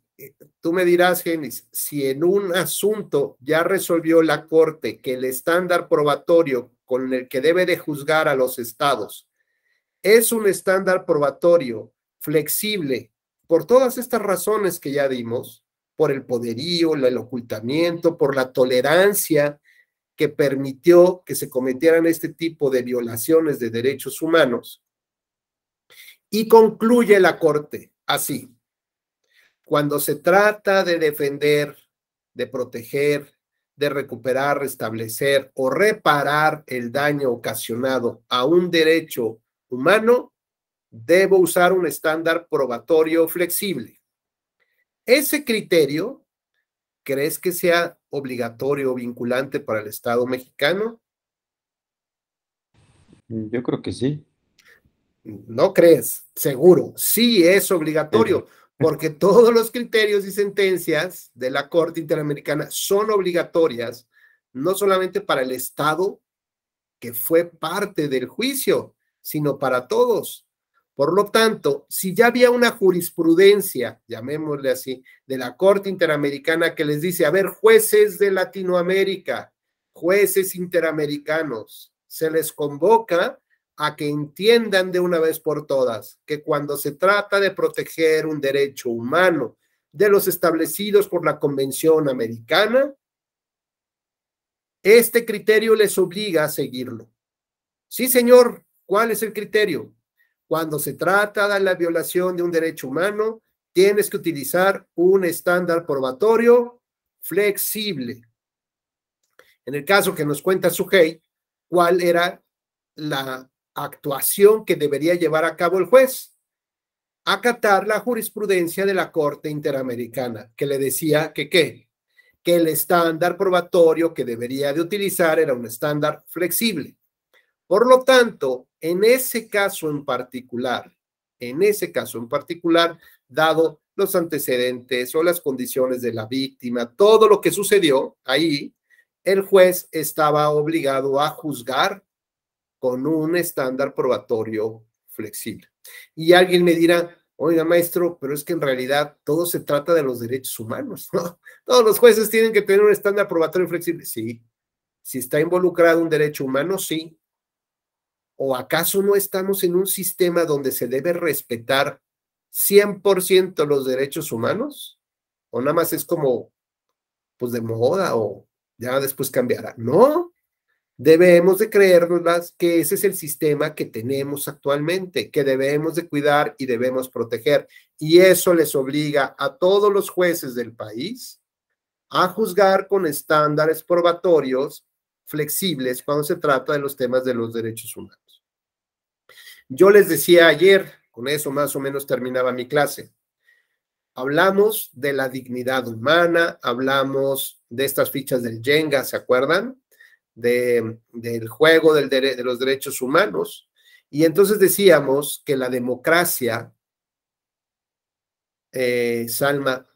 Speaker 2: tú me dirás, Genis, si en un asunto ya resolvió la Corte que el estándar probatorio con el que debe de juzgar a los estados es un estándar probatorio flexible por todas estas razones que ya dimos, por el poderío, el ocultamiento, por la tolerancia que permitió que se cometieran este tipo de violaciones de derechos humanos, y concluye la Corte así: cuando se trata de defender, de proteger, de recuperar, restablecer o reparar el daño ocasionado a un derecho humano, debo usar un estándar probatorio flexible. Ese criterio, ¿crees que sea obligatorio o vinculante para el Estado mexicano?
Speaker 4: Yo creo que sí.
Speaker 2: No crees, seguro, sí es obligatorio, porque todos los criterios y sentencias de la Corte Interamericana son obligatorias, no solamente para el Estado que fue parte del juicio, sino para todos. Por lo tanto, si ya había una jurisprudencia, llamémosle así, de la Corte Interamericana que les dice, a ver, jueces de Latinoamérica, jueces interamericanos, se les convoca a que entiendan de una vez por todas que cuando se trata de proteger un derecho humano de los establecidos por la Convención Americana, este criterio les obliga a seguirlo. Sí, señor, ¿cuál es el criterio? Cuando se trata de la violación de un derecho humano, tienes que utilizar un estándar probatorio flexible. En el caso que nos cuenta Sujei, ¿cuál era la actuación que debería llevar a cabo el juez? Acatar la jurisprudencia de la Corte Interamericana, que le decía que ¿qué? Que el estándar probatorio que debería de utilizar era un estándar flexible. Por lo tanto, en ese caso en particular, dado los antecedentes o las condiciones de la víctima, todo lo que sucedió ahí, el juez estaba obligado a juzgar con un estándar probatorio flexible. Y alguien me dirá, oiga, maestro, pero es que en realidad todo se trata de los derechos humanos, ¿no? Todos los jueces tienen que tener un estándar probatorio flexible. Sí. Si está involucrado un derecho humano, sí. ¿O acaso no estamos en un sistema donde se debe respetar 100% los derechos humanos? ¿O nada más es como, pues de moda o ya después cambiará? No, debemos de creernos que ese es el sistema que tenemos actualmente, que debemos de cuidar y debemos proteger. Y eso les obliga a todos los jueces del país a juzgar con estándares probatorios flexibles cuando se trata de los temas de los derechos humanos. Yo les decía ayer, con eso más o menos terminaba mi clase, hablamos de la dignidad humana, hablamos de estas fichas del Jenga, ¿se acuerdan? Del juego de los derechos humanos. Y entonces decíamos que la democracia, Salma,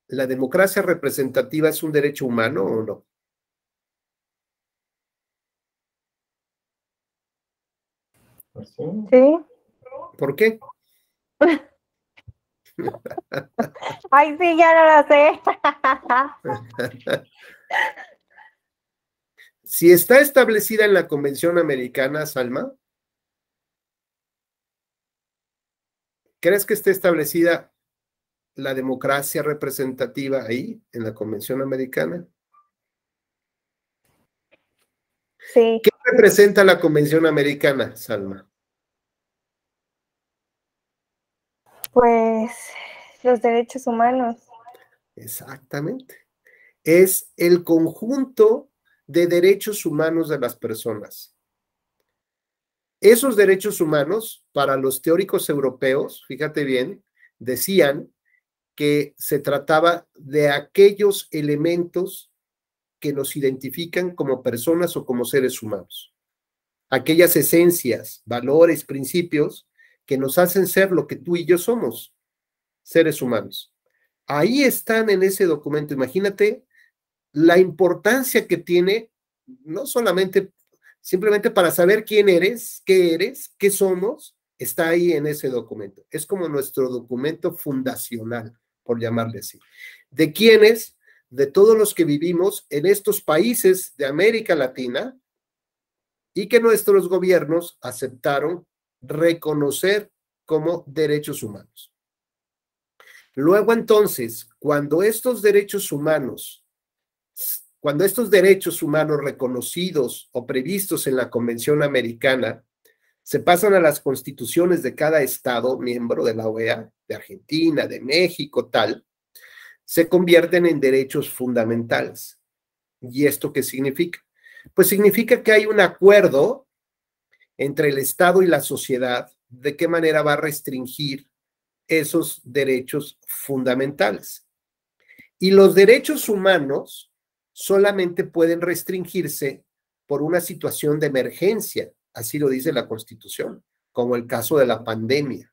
Speaker 2: ¿la democracia representativa es un derecho humano o no?
Speaker 6: Sí.
Speaker 2: ¿Por qué?
Speaker 6: Ay, sí, ya no lo sé.
Speaker 2: Si está establecida en la Convención Americana, Salma, ¿crees que esté establecida la democracia representativa ahí, en la Convención Americana?
Speaker 6: Sí,
Speaker 2: ¿Qué representa la Convención Americana, Salma?
Speaker 6: pues los derechos humanos.
Speaker 2: Exactamente. Es el conjunto de derechos humanos de las personas. Esos derechos humanos, para los teóricos europeos, fíjate bien, decían que se trataba de aquellos elementos que nos identifican como personas o como seres humanos. Aquellas esencias, valores, principios que nos hacen ser lo que tú y yo somos, seres humanos. Ahí están en ese documento. Imagínate la importancia que tiene, no solamente, simplemente para saber quién eres, qué somos, está ahí en ese documento. Es como nuestro documento fundacional, por llamarle así. ¿De quiénes? De todos los que vivimos en estos países de América Latina y que nuestros gobiernos aceptaron reconocer como derechos humanos. Luego entonces, cuando estos derechos humanos reconocidos o previstos en la Convención Americana se pasan a las constituciones de cada estado miembro de la OEA, de Argentina, de México, tal, se convierten en derechos fundamentales. ¿Y esto qué significa? Pues significa que hay un acuerdo entre el Estado y la sociedad de qué manera va a restringir esos derechos fundamentales. Y los derechos humanos solamente pueden restringirse por una situación de emergencia, así lo dice la Constitución, como el caso de la pandemia.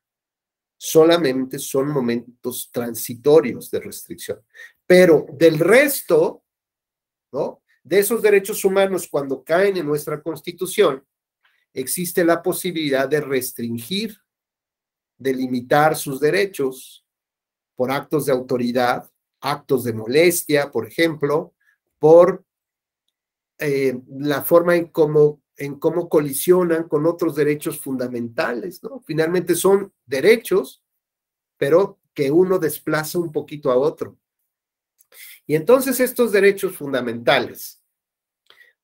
Speaker 2: Solamente son momentos transitorios de restricción. Pero del resto, ¿no?, de esos derechos humanos, cuando caen en nuestra Constitución, existe la posibilidad de restringir, de limitar sus derechos por actos de autoridad, actos de molestia, por ejemplo, por la forma en cómo colisionan con otros derechos fundamentales, ¿no? Finalmente son derechos, pero que uno desplaza un poquito a otro. Y entonces estos derechos fundamentales,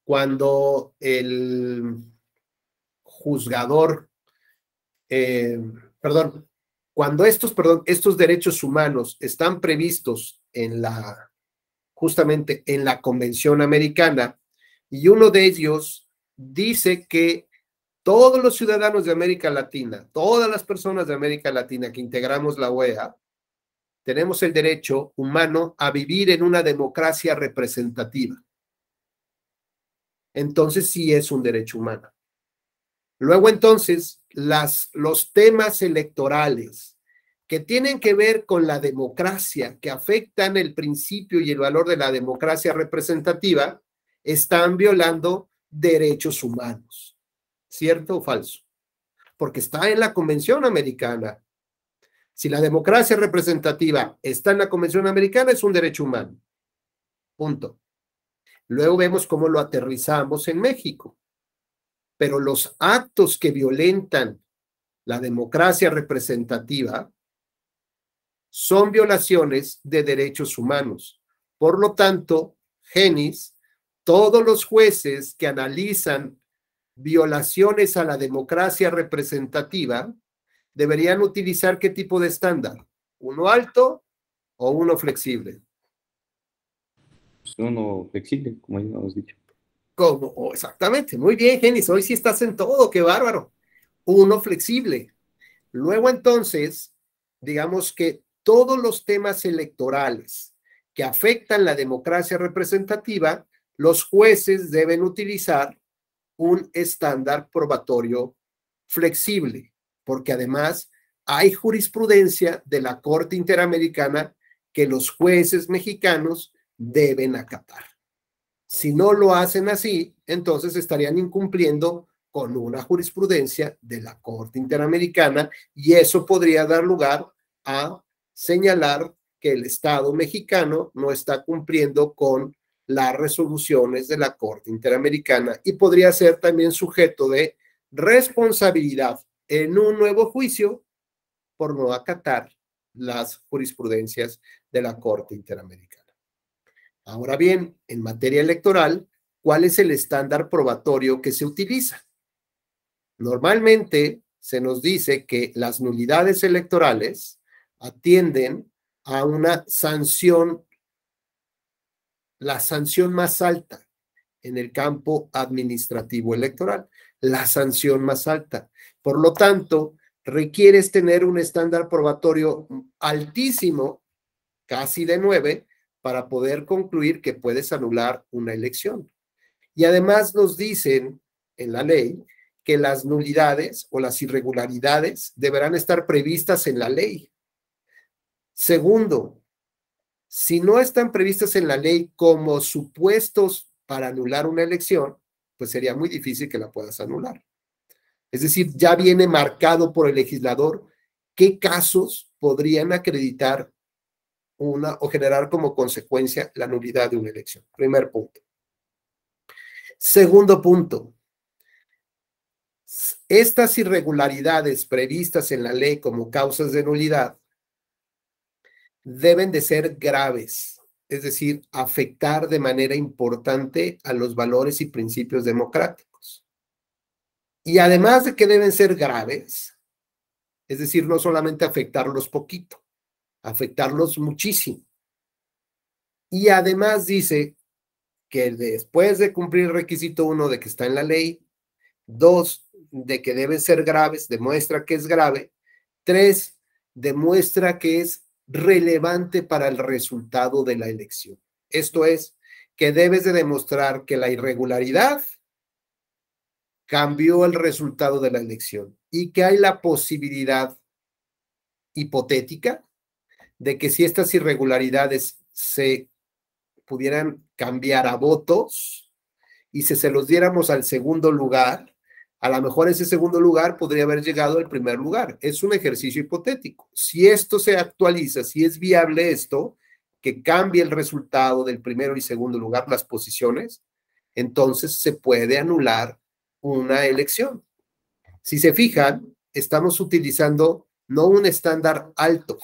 Speaker 2: cuando el juzgador, cuando estos derechos humanos están previstos justamente en la Convención Americana, y uno de ellos dice que todos los ciudadanos de América Latina, todas las personas de América Latina que integramos la OEA, tenemos el derecho humano a vivir en una democracia representativa. Entonces sí es un derecho humano. Luego entonces, los temas electorales que tienen que ver con la democracia, que afectan el principio y el valor de la democracia representativa, están violando derechos humanos. ¿Cierto o falso? Porque está en la Convención Americana. Si la democracia representativa está en la Convención Americana, es un derecho humano. Punto. Luego vemos cómo lo aterrizamos en México. Pero los actos que violentan la democracia representativa son violaciones de derechos humanos. Por lo tanto, Genis, todos los jueces que analizan violaciones a la democracia representativa deberían utilizar ¿qué tipo de estándar? ¿Uno alto o uno flexible?
Speaker 4: Pues uno flexible, como ya hemos dicho.
Speaker 2: ¿Cómo? Oh, exactamente, muy bien, Genis, hoy sí estás en todo, qué bárbaro. Uno flexible. Luego entonces, digamos que todos los temas electorales que afectan la democracia representativa, los jueces deben utilizar un estándar probatorio flexible, porque además hay jurisprudencia de la Corte Interamericana que los jueces mexicanos deben acatar. Si no lo hacen así, entonces estarían incumpliendo con una jurisprudencia de la Corte Interamericana y eso podría dar lugar a señalar que el Estado mexicano no está cumpliendo con las resoluciones de la Corte Interamericana y podría ser también sujeto de responsabilidad en un nuevo juicio por no acatar las jurisprudencias de la Corte Interamericana. Ahora bien, en materia electoral, ¿cuál es el estándar probatorio que se utiliza? Normalmente se nos dice que las nulidades electorales atienden a una sanción, la sanción más alta en el campo administrativo electoral, la sanción más alta. Por lo tanto, requieres tener un estándar probatorio altísimo, casi de 9, para poder concluir que puedes anular una elección. Y además nos dicen en la ley que las nulidades o las irregularidades deberán estar previstas en la ley. Segundo, si no están previstas en la ley como supuestos para anular una elección, pues sería muy difícil que la puedas anular. Es decir, ya viene marcado por el legislador qué casos podrían acreditar una o generar como consecuencia la nulidad de una elección. Primer punto. Segundo punto. Estas irregularidades previstas en la ley como causas de nulidad deben de ser graves, es decir, afectar de manera importante a los valores y principios democráticos. Y además de que deben ser graves, es decir, no solamente afectarlos poquito, afectarlos muchísimo. Y además dice que después de cumplir el requisito 1 de que está en la ley, 2, de que deben ser graves, demuestra que es grave, 3, demuestra que es relevante para el resultado de la elección. Esto es, que debes de demostrar que la irregularidad cambió el resultado de la elección y que hay la posibilidad hipotética de que si estas irregularidades se pudieran cambiar a votos y si se los diéramos al segundo lugar, a lo mejor ese segundo lugar podría haber llegado al primer lugar. Es un ejercicio hipotético. Si esto se actualiza, si es viable esto, que cambie el resultado del primero y segundo lugar, las posiciones, entonces se puede anular una elección. Si se fijan, estamos utilizando no un estándar alto,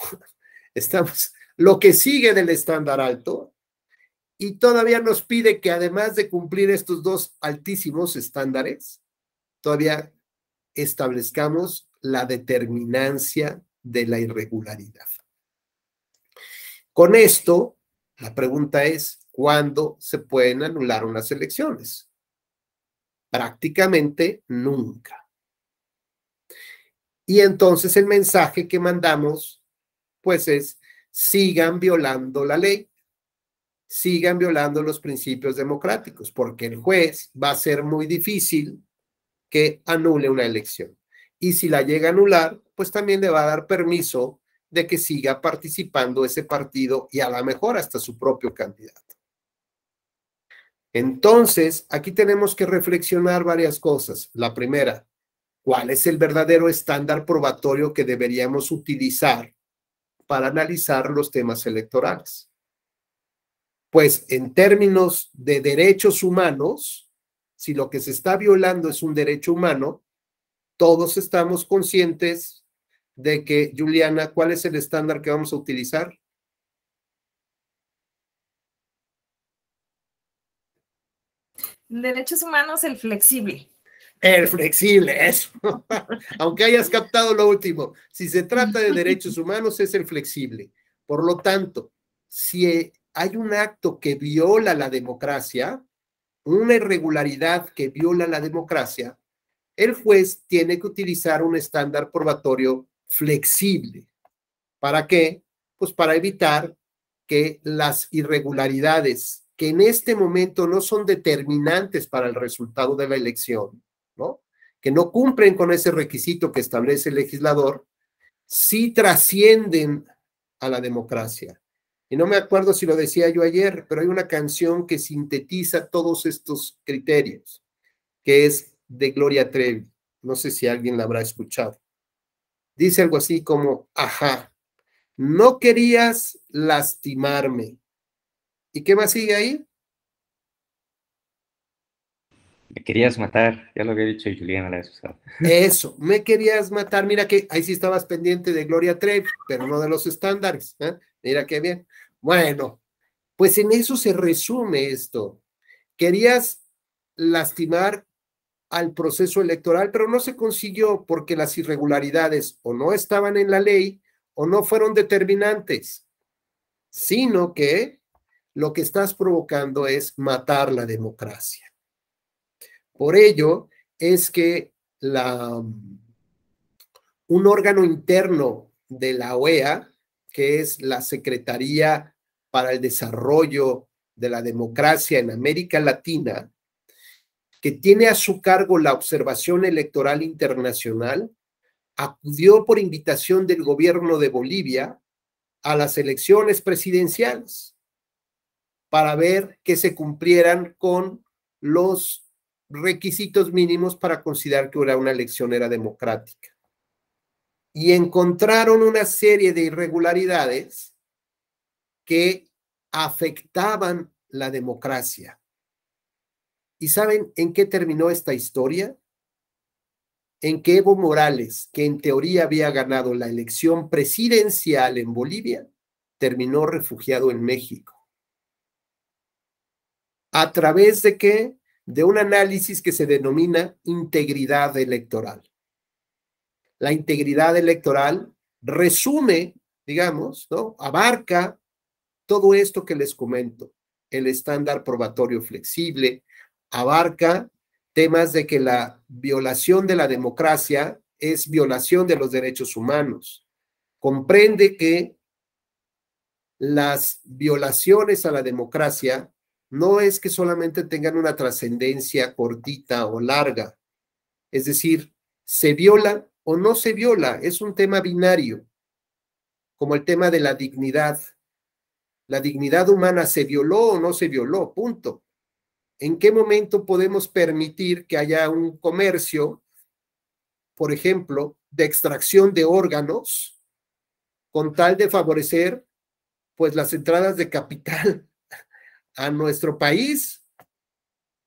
Speaker 2: estamos lo que sigue del estándar alto, y todavía nos pide que además de cumplir estos dos altísimos estándares, todavía establezcamos la determinancia de la irregularidad. Con esto, la pregunta es, ¿cuándo se pueden anular unas elecciones? Prácticamente nunca. Y entonces el mensaje que mandamos, pues es, sigan violando la ley, sigan violando los principios democráticos, porque el juez va a ser muy difícil que anule una elección. Y si la llega a anular, pues también le va a dar permiso de que siga participando ese partido y a lo mejor hasta su propio candidato. Entonces, aquí tenemos que reflexionar varias cosas. La primera, ¿cuál es el verdadero estándar probatorio que deberíamos utilizar para analizar los temas electorales? Pues en términos de derechos humanos, si lo que se está violando es un derecho humano, todos estamos conscientes de que, Juliana, ¿cuál es el estándar que vamos a utilizar?
Speaker 3: Derechos humanos, el flexible.
Speaker 2: El flexible, eso. Aunque hayas captado lo último, si se trata de derechos humanos, es el flexible. Por lo tanto, si hay un acto que viola la democracia, una irregularidad que viola la democracia, el juez tiene que utilizar un estándar probatorio flexible. ¿Para qué? Pues para evitar que las irregularidades que en este momento no son determinantes para el resultado de la elección, ¿no? Que no cumplen con ese requisito que establece el legislador, sí trascienden a la democracia. Y no me acuerdo si lo decía yo ayer, pero hay una canción que sintetiza todos estos criterios, que es de Gloria Trevi. No sé si alguien la habrá escuchado. Dice algo así como, ajá, no querías lastimarme. ¿Y qué más sigue ahí?
Speaker 4: Me querías matar, ya lo había dicho Juliana la vez pasada.
Speaker 2: Eso, me querías matar. Mira que ahí sí estabas pendiente de Gloria Trevi, pero no de los estándares. Mira qué bien. Bueno, pues en eso se resume esto. Querías lastimar al proceso electoral, pero no se consiguió porque las irregularidades o no estaban en la ley o no fueron determinantes, sino que lo que estás provocando es matar la democracia. Por ello es que un órgano interno de la OEA, que es la Secretaría para el Desarrollo de la Democracia en América Latina, que tiene a su cargo la observación electoral internacional, acudió por invitación del gobierno de Bolivia a las elecciones presidenciales para ver que se cumplieran con los requisitos mínimos para considerar que una elección era democrática. Y encontraron una serie de irregularidades que afectaban la democracia. ¿Y saben en qué terminó esta historia? En que Evo Morales, que en teoría había ganado la elección presidencial en Bolivia, terminó refugiado en México. ¿A través de qué? De un análisis que se denomina integridad electoral. La integridad electoral resume, digamos, ¿no? Abarca todo esto que les comento. El estándar probatorio flexible, abarca temas de que la violación de la democracia es violación de los derechos humanos. Comprende que las violaciones a la democracia no es que solamente tengan una trascendencia cortita o larga, es decir, se viola o no se viola, es un tema binario, como el tema de la dignidad. La dignidad humana se violó o no se violó, punto. ¿En qué momento podemos permitir que haya un comercio, por ejemplo, de extracción de órganos con tal de favorecer, pues, las entradas de capital a nuestro país?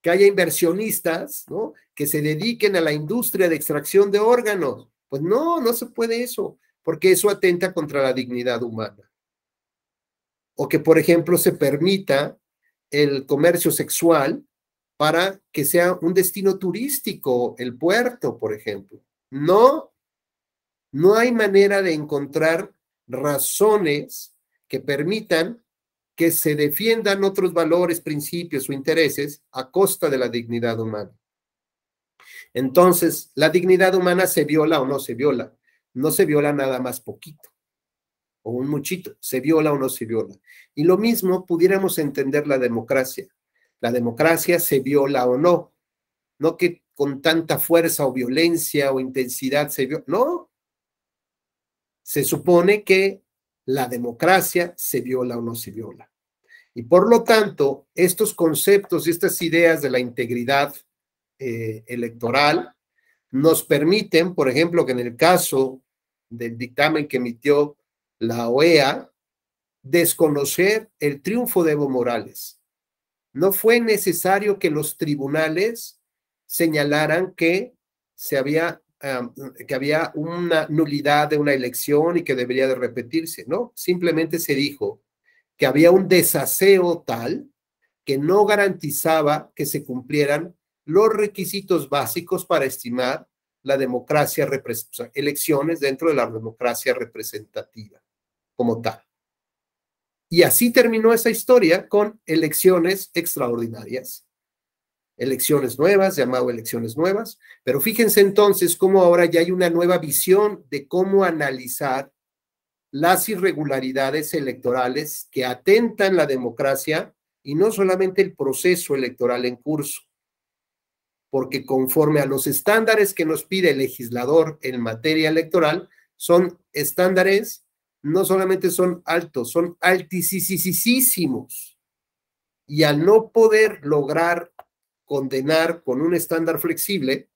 Speaker 2: Que haya inversionistas, ¿no?, que se dediquen a la industria de extracción de órganos. Pues no, no se puede eso, porque eso atenta contra la dignidad humana. O que, por ejemplo, se permita el comercio sexual para que sea un destino turístico, el puerto, por ejemplo. No, no hay manera de encontrar razones que permitan que se defiendan otros valores, principios o intereses a costa de la dignidad humana. Entonces, ¿la dignidad humana se viola o no se viola? No se viola nada más poquito o un muchito, se viola o no se viola. Y lo mismo pudiéramos entender la democracia. La democracia se viola o no. No que con tanta fuerza o violencia o intensidad se viola. No. Se supone que la democracia se viola o no se viola. Y por lo tanto, estos conceptos y estas ideas de la integridad electoral nos permiten, por ejemplo, que en el caso del dictamen que emitió la OEA, desconocer el triunfo de Evo Morales. No fue necesario que los tribunales señalaran que había una nulidad de una elección y que debería de repetirse, ¿no? Simplemente se dijo que había un desaseo tal que no garantizaba que se cumplieran los requisitos básicos para estimar la democracia, elecciones dentro de la democracia representativa como tal. Y así terminó esa historia con elecciones extraordinarias. Elecciones nuevas, llamado elecciones nuevas, pero fíjense entonces cómo ahora ya hay una nueva visión de cómo analizar las irregularidades electorales que atentan la democracia y no solamente el proceso electoral en curso, porque conforme a los estándares que nos pide el legislador en materia electoral, son estándares, no solamente son altos, son altísimos. Y al no poder lograr condenar con un estándar flexible,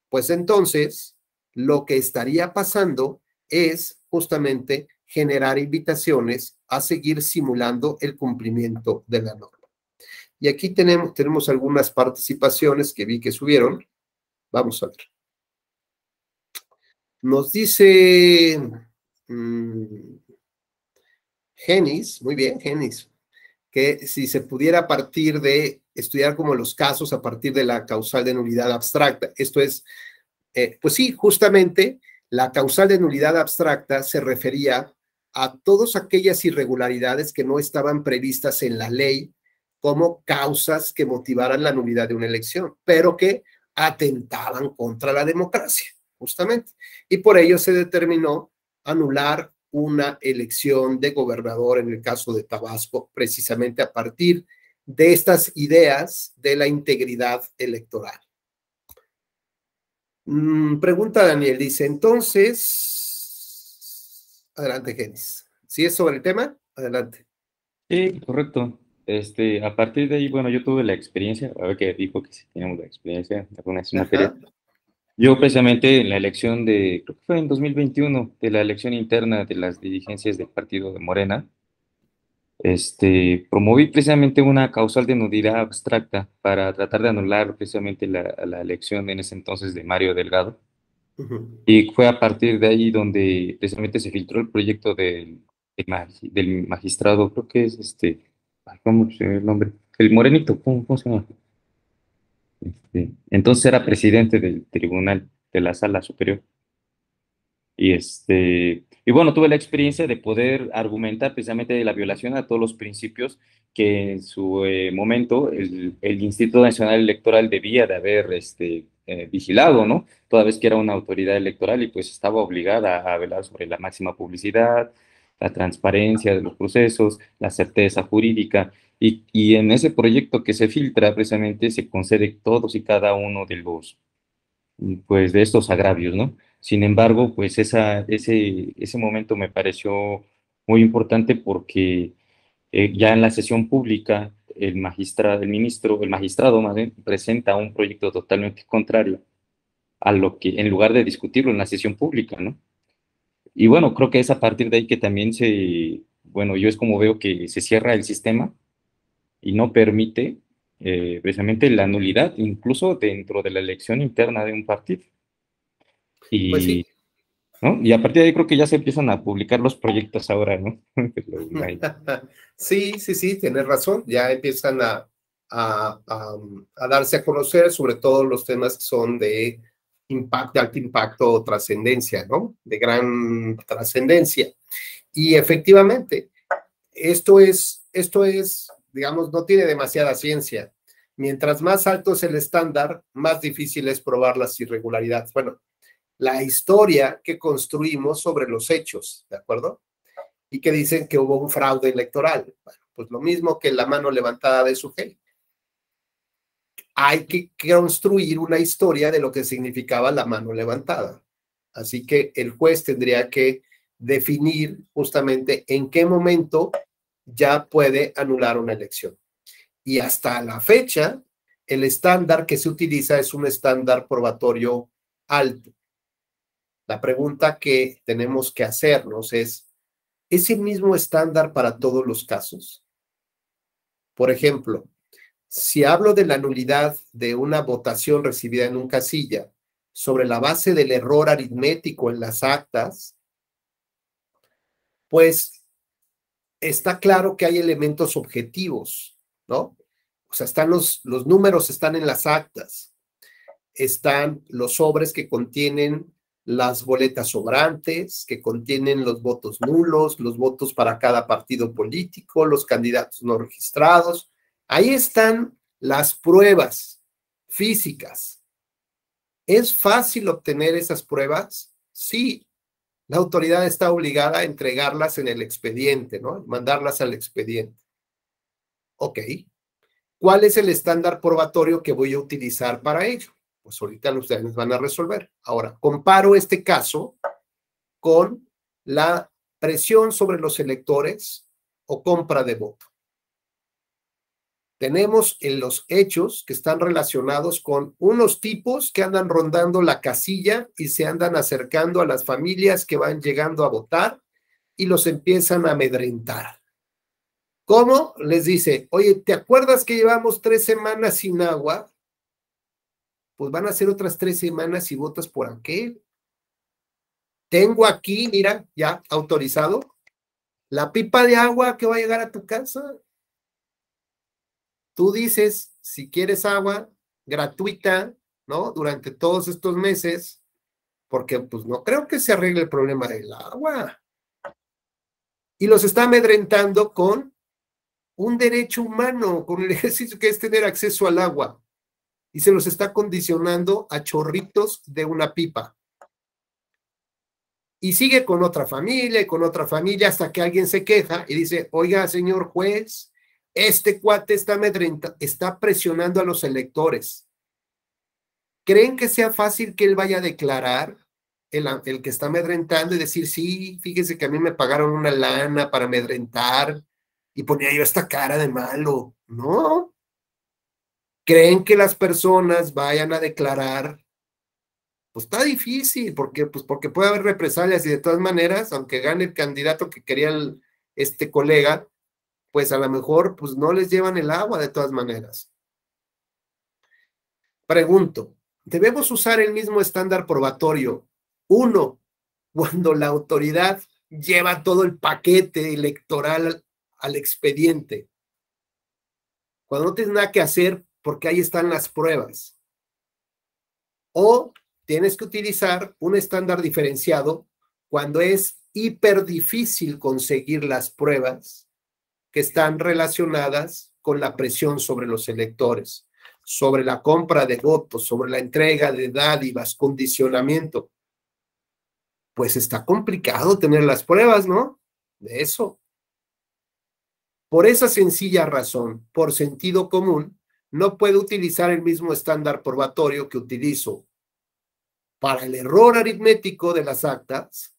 Speaker 2: pues entonces lo que estaría pasando es justamente generar invitaciones a seguir simulando el cumplimiento de la norma. Y aquí tenemos algunas participaciones que vi que subieron. Vamos a ver. Nos dice Genis, muy bien, Genis, que si se pudiera partir de estudiar como los casos a partir de la causal de nulidad abstracta. Esto es, pues sí, justamente la causal de nulidad abstracta se refería a todas aquellas irregularidades que no estaban previstas en la ley como causas que motivaran la nulidad de una elección, pero que atentaban contra la democracia, justamente. Y por ello se determinó anular una elección de gobernador en el caso de Tabasco, precisamente a partir de estas ideas de la integridad electoral. Pregunta Daniel, dice, entonces, adelante, Genis. ¿Sí es sobre el tema? Adelante.
Speaker 4: Sí, correcto. A partir de ahí, bueno, yo tuve la experiencia, a ver que dijo que sí teníamos la experiencia en algunas materias. Yo precisamente en la elección de, creo que fue en 2021, de la elección interna de las dirigencias del partido de Morena, promoví precisamente una causal de nulidad abstracta para tratar de anular precisamente la elección en ese entonces de Mario Delgado. Y fue a partir de ahí donde precisamente se filtró el proyecto del magistrado, creo que es ¿cómo se llama el nombre? El morenito, ¿cómo se llama? Entonces era presidente del tribunal de la Sala Superior. Y bueno, tuve la experiencia de poder argumentar precisamente de la violación a todos los principios que en su momento el Instituto Nacional Electoral debía de haber vigilado, ¿no? Toda vez que era una autoridad electoral y pues estaba obligada a velar sobre la máxima publicidad, la transparencia de los procesos, la certeza jurídica. Y en ese proyecto que se filtra precisamente se concede todos y cada uno de pues de estos agravios, ¿no? Sin embargo, pues ese momento me pareció muy importante porque ya en la sesión pública el magistrado más bien, presenta un proyecto totalmente contrario a lo que, en lugar de discutirlo en la sesión pública, ¿no? Y bueno, creo que es a partir de ahí que también bueno, yo es como veo que se cierra el sistema y no permite precisamente la nulidad, incluso dentro de la elección interna de un partido. Y,
Speaker 2: pues sí.
Speaker 4: ¿no? Y a partir de ahí creo que ya se empiezan a publicar los proyectos ahora, ¿no?
Speaker 2: Sí, tienes razón. Ya empiezan a darse a conocer, sobre todo los temas que son de alto impacto o trascendencia, ¿no? De gran trascendencia. Y efectivamente, esto es, digamos, no tiene demasiada ciencia. Mientras más alto es el estándar, más difícil es probar las irregularidades. Bueno, la historia que construimos sobre los hechos, ¿de acuerdo? Y que dicen que hubo un fraude electoral. Bueno, pues lo mismo que la mano levantada de Sujei. Hay que construir una historia de lo que significaba la mano levantada. Así que el juez tendría que definir justamente en qué momento ya puede anular una elección. Y hasta la fecha, el estándar que se utiliza es un estándar probatorio alto. La pregunta que tenemos que hacernos ¿es el mismo estándar para todos los casos? Por ejemplo, si hablo de la nulidad de una votación recibida en un casilla sobre la base del error aritmético en las actas, pues está claro que hay elementos objetivos, ¿no? O sea, los números están en las actas, están los sobres que contienen las boletas sobrantes, que contienen los votos nulos, los votos para cada partido político, los candidatos no registrados. Ahí están las pruebas físicas. ¿Es fácil obtener esas pruebas? Sí. La autoridad está obligada a entregarlas en el expediente, ¿no? Mandarlas al expediente. Ok. ¿Cuál es el estándar probatorio que voy a utilizar para ello? Pues ahorita ustedes van a resolver. Ahora, comparo este caso con la presión sobre los electores o compra de voto. Tenemos en los hechos que están relacionados con unos tipos que andan rondando la casilla y se andan acercando a las familias que van llegando a votar y los empiezan a amedrentar. ¿Cómo? Les dice, oye, ¿te acuerdas que llevamos 3 semanas sin agua? Pues van a ser otras 3 semanas y votas por aquel. Tengo aquí, mira, ya autorizado, la pipa de agua que va a llegar a tu casa. Tú dices, si quieres agua gratuita, ¿no? Durante todos estos meses, porque pues no creo que se arregle el problema del agua. Y los está amedrentando con un derecho humano, con el ejercicio que es tener acceso al agua. Y se los está condicionando a chorritos de una pipa. Y sigue con otra familia y con otra familia hasta que alguien se queja y dice, oiga, señor juez, este cuate está presionando a los electores. ¿Creen que sea fácil que él vaya a declarar, el que está amedrentando, y decir, sí, fíjese que a mí me pagaron una lana para amedrentar y ponía yo esta cara de malo? No. ¿Creen que las personas vayan a declarar? Pues está difícil, porque puede haber represalias y de todas maneras, aunque gane el candidato que quería este colega, pues a lo mejor pues no les llevan el agua de todas maneras. Pregunto, ¿debemos usar el mismo estándar probatorio? Uno, cuando la autoridad lleva todo el paquete electoral al expediente. Cuando no tienes nada que hacer porque ahí están las pruebas. O tienes que utilizar un estándar diferenciado cuando es hiper difícil conseguir las pruebas que están relacionadas con la presión sobre los electores, sobre la compra de votos, sobre la entrega de dádivas, condicionamiento. Pues está complicado tener las pruebas, ¿no? De eso. Por esa sencilla razón, por sentido común, no puedo utilizar el mismo estándar probatorio que utilizo para el error aritmético de las actas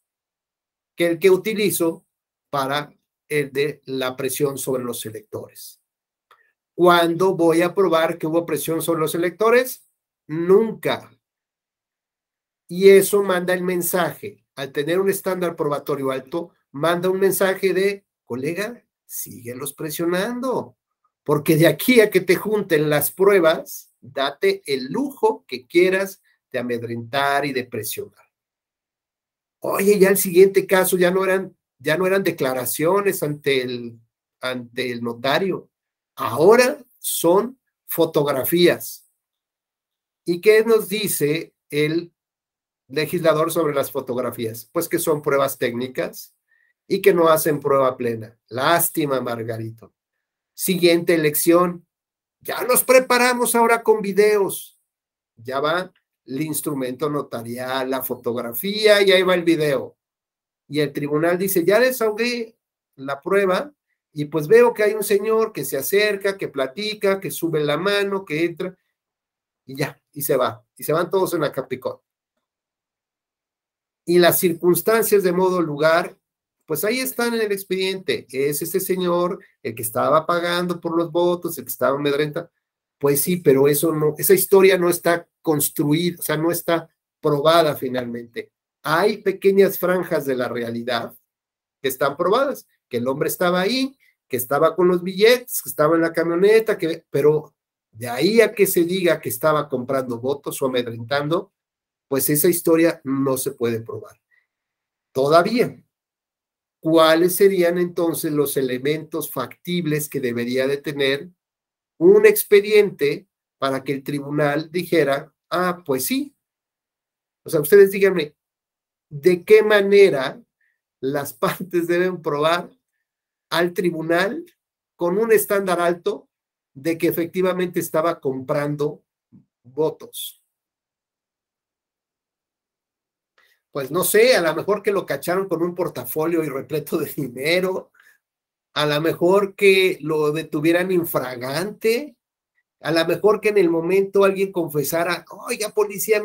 Speaker 2: que el que utilizo para el de la presión sobre los electores. ¿Cuándo voy a probar que hubo presión sobre los electores? Nunca. Y eso manda el mensaje. Al tener un estándar probatorio alto, manda un mensaje de, colega, síguelos presionando, porque de aquí a que te junten las pruebas, date el lujo que quieras de amedrentar y de presionar. Oye, ya el siguiente caso ya no eran declaraciones ante el notario, ahora son fotografías. ¿Y qué nos dice el legislador sobre las fotografías? Pues que son pruebas técnicas y que no hacen prueba plena. Lástima, Margarito. Siguiente elección. Ya nos preparamos ahora con videos. Ya va el instrumento notarial, la fotografía, y ahí va el video. Y el tribunal dice, ya desahogué la prueba, y pues veo que hay un señor que se acerca, que platica, que sube la mano, que entra, y ya, y se va. Y se van todos en la Capicón. Y las circunstancias de modo lugar, pues ahí están en el expediente. Es este señor el que estaba pagando por los votos, el que estaba amedrentando. Pues sí, pero eso no, esa historia no está construida, o sea, no está probada finalmente. Hay pequeñas franjas de la realidad que están probadas, que el hombre estaba ahí, que estaba con los billetes, que estaba en la camioneta, pero de ahí a que se diga que estaba comprando votos o amedrentando, pues esa historia no se puede probar. Todavía, ¿cuáles serían entonces los elementos factibles que debería de tener un expediente para que el tribunal dijera, ah, pues sí? O sea, ustedes díganme, ¿de qué manera las partes deben probar al tribunal con un estándar alto de que efectivamente estaba comprando votos? Pues no sé, a lo mejor que lo cacharon con un portafolio y repleto de dinero, a lo mejor que lo detuvieran infragante, a lo mejor que en el momento alguien confesara, oiga, policía,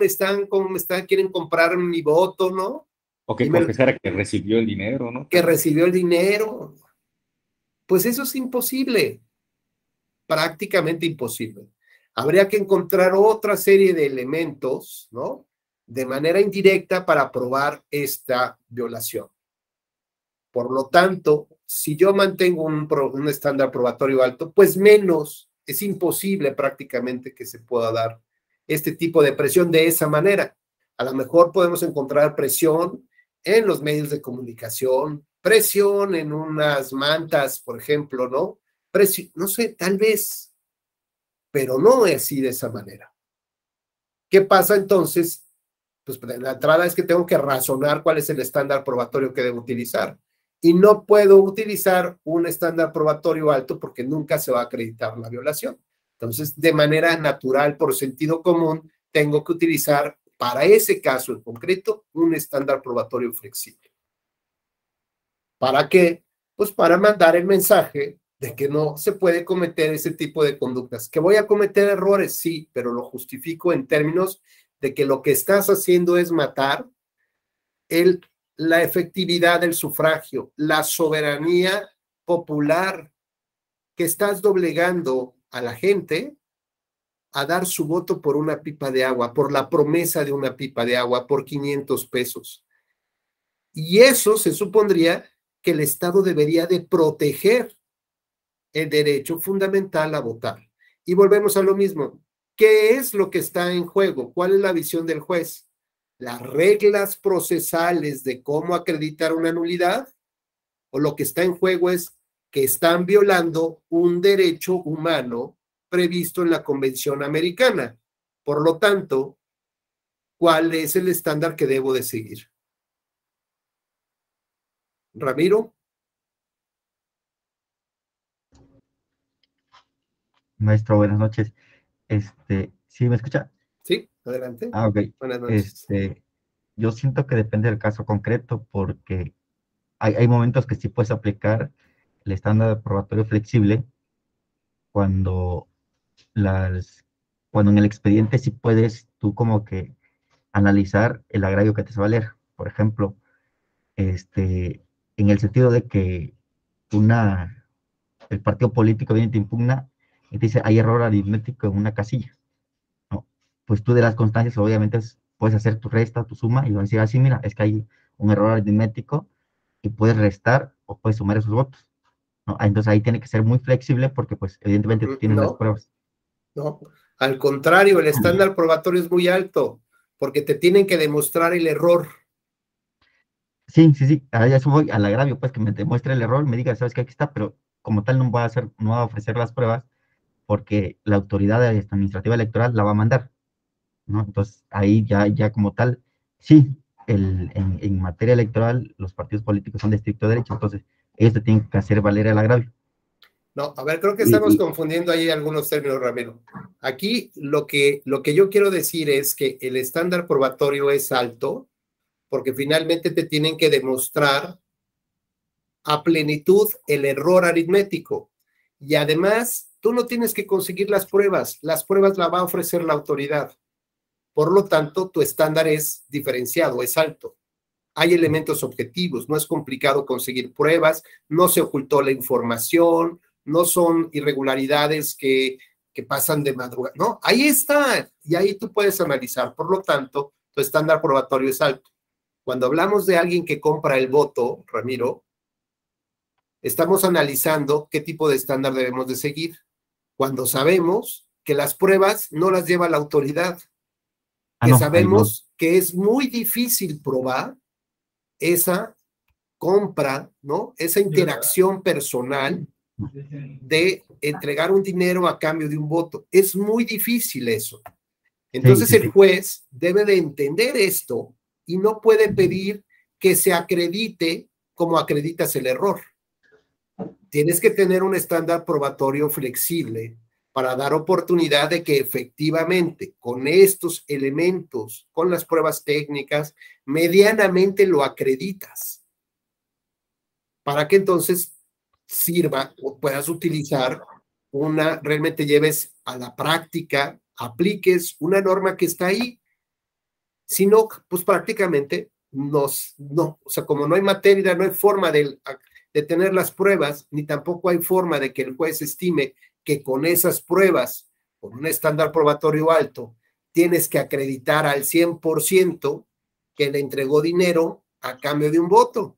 Speaker 2: quieren comprar mi voto, ¿no?
Speaker 4: O que confesara que recibió el dinero, ¿no?
Speaker 2: Que recibió el dinero. Pues eso es imposible, prácticamente imposible. Habría que encontrar otra serie de elementos, ¿no? De manera indirecta para probar esta violación. Por lo tanto, si yo mantengo un estándar probatorio alto, pues menos, es imposible prácticamente que se pueda dar este tipo de presión de esa manera. A lo mejor podemos encontrar presión en los medios de comunicación, presión en unas mantas, por ejemplo, ¿no? Presión, no sé, tal vez, pero no es así de esa manera. ¿Qué pasa entonces? Pues la entrada es que tengo que razonar cuál es el estándar probatorio que debo utilizar. Y no puedo utilizar un estándar probatorio alto porque nunca se va a acreditar la violación. Entonces, de manera natural, por sentido común, tengo que utilizar, para ese caso en concreto, un estándar probatorio flexible. ¿Para qué? Pues para mandar el mensaje de que no se puede cometer ese tipo de conductas. ¿Que voy a cometer errores? Sí, pero lo justifico en términos de que lo que estás haciendo es matar la efectividad del sufragio, la soberanía popular, que estás doblegando a la gente a dar su voto por una pipa de agua, por la promesa de una pipa de agua, por 500 pesos. Y eso se supondría que el Estado debería de proteger el derecho fundamental a votar. Y volvemos a lo mismo. ¿Qué es lo que está en juego? ¿Cuál es la visión del juez? ¿Las reglas procesales de cómo acreditar una nulidad? ¿O lo que está en juego es que están violando un derecho humano previsto en la Convención Americana? Por lo tanto, ¿cuál es el estándar que debo de seguir? Ramiro.
Speaker 7: Maestro, buenas noches. ¿Sí me escucha?
Speaker 2: Sí, adelante.
Speaker 7: Ah, ok.
Speaker 2: Buenas noches.
Speaker 7: Yo siento que depende del caso concreto porque hay momentos que sí puedes aplicar el estándar probatorio flexible cuando cuando en el expediente sí puedes tú como que analizar el agravio que te va a valer. Por ejemplo, en el sentido de que el partido político viene y te impugna y te dice hay error aritmético en una casilla, ¿no? Pues tú de las constancias obviamente puedes hacer tu resta, tu suma y vas a decir así, mira, es que hay un error aritmético y puedes restar o puedes sumar esos votos, ¿no? Entonces ahí tiene que ser muy flexible porque pues evidentemente tú tienes las pruebas.
Speaker 2: No, al contrario, el estándar probatorio es muy alto porque te tienen que demostrar el error.
Speaker 7: Sí, a eso voy, al agravio, pues que me demuestre el error, me diga, sabes que aquí está, pero como tal no va a ofrecer las pruebas porque la autoridad administrativa electoral la va a mandar, ¿no? Entonces ahí ya como tal, sí, en materia electoral los partidos políticos son de estricto derecho, entonces ellos te tienen que hacer valer el agravio.
Speaker 2: No, a ver, creo que estamos confundiendo ahí algunos términos, Ramiro. Aquí lo que yo quiero decir es que el estándar probatorio es alto porque finalmente te tienen que demostrar a plenitud el error aritmético. Y además, tú no tienes que conseguir las pruebas las va a ofrecer la autoridad. Por lo tanto, tu estándar es diferenciado, es alto. Hay elementos objetivos, no es complicado conseguir pruebas, no se ocultó la información, no son irregularidades que pasan de madrugada, no, ahí está, y ahí tú puedes analizar. Por lo tanto, tu estándar probatorio es alto. Cuando hablamos de alguien que compra el voto, Ramiro, estamos analizando qué tipo de estándar debemos de seguir, cuando sabemos que las pruebas no las lleva la autoridad, que sabemos que es muy difícil probar esa compra, ¿no? Esa interacción personal de entregar un dinero a cambio de un voto. Es muy difícil eso. Entonces el juez debe de entender esto y no puede pedir que se acredite como acreditas el error. Tienes que tener un estándar probatorio flexible para dar oportunidad de que efectivamente con estos elementos, con las pruebas técnicas, medianamente lo acreditas. Para que entonces sirva o puedas utilizar realmente lleves a la práctica, apliques una norma que está ahí. Si no, pues prácticamente no, o sea, como no hay materia, no hay forma de tener las pruebas, ni tampoco hay forma de que el juez estime que con esas pruebas, con un estándar probatorio alto, tienes que acreditar al 100% que le entregó dinero a cambio de un voto.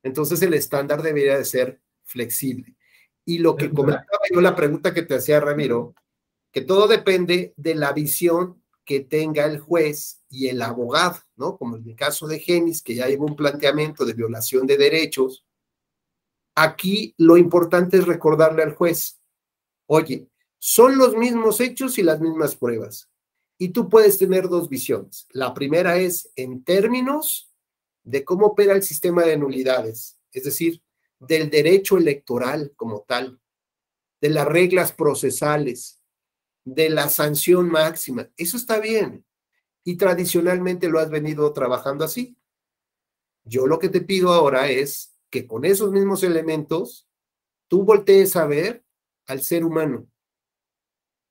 Speaker 2: Entonces el estándar debería de ser flexible. Y lo que comentaba yo, la pregunta que te hacía Ramiro, que todo depende de la visión que tenga el juez y el abogado, ¿no? Como en el caso de Genis, que ya lleva un planteamiento de violación de derechos. Aquí lo importante es recordarle al juez, oye, son los mismos hechos y las mismas pruebas. Y tú puedes tener dos visiones. La primera es en términos de cómo opera el sistema de nulidades, es decir, del derecho electoral como tal, de las reglas procesales, de la sanción máxima. Eso está bien. Y tradicionalmente lo has venido trabajando así. Yo lo que te pido ahora es que con esos mismos elementos tú voltees a ver al ser humano.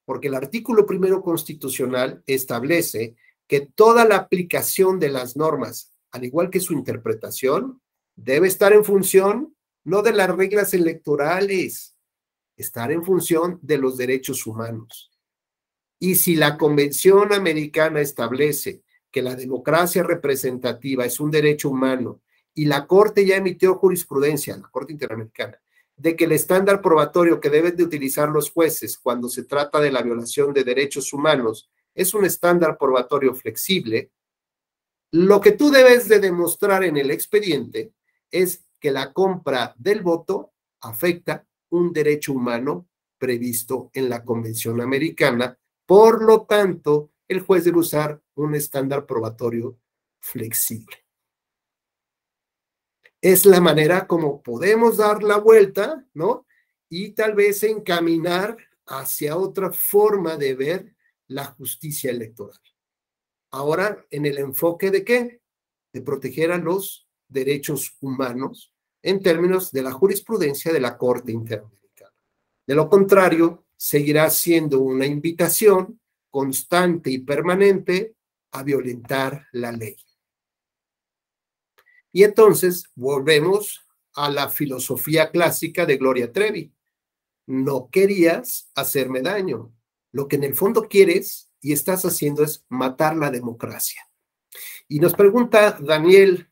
Speaker 2: Porque el artículo primero constitucional establece que toda la aplicación de las normas, al igual que su interpretación, debe estar en función no de las reglas electorales, estar en función de los derechos humanos. Y si la Convención Americana establece que la democracia representativa es un derecho humano y la Corte ya emitió jurisprudencia, la Corte Interamericana, de que el estándar probatorio que deben de utilizar los jueces cuando se trata de la violación de derechos humanos es un estándar probatorio flexible, lo que tú debes de demostrar en el expediente es que la compra del voto afecta un derecho humano previsto en la Convención Americana. Por lo tanto, el juez debe usar un estándar probatorio flexible. Es la manera como podemos dar la vuelta, ¿no? Y tal vez encaminar hacia otra forma de ver la justicia electoral. Ahora, en el enfoque de ¿qué? De proteger a los derechos humanos en términos de la jurisprudencia de la Corte Interamericana. De lo contrario, seguirá siendo una invitación constante y permanente a violentar la ley. Y entonces volvemos a la filosofía clásica de Gloria Trevi. No querías hacerme daño. Lo que en el fondo quieres y estás haciendo es matar la democracia. Y nos pregunta Daniel,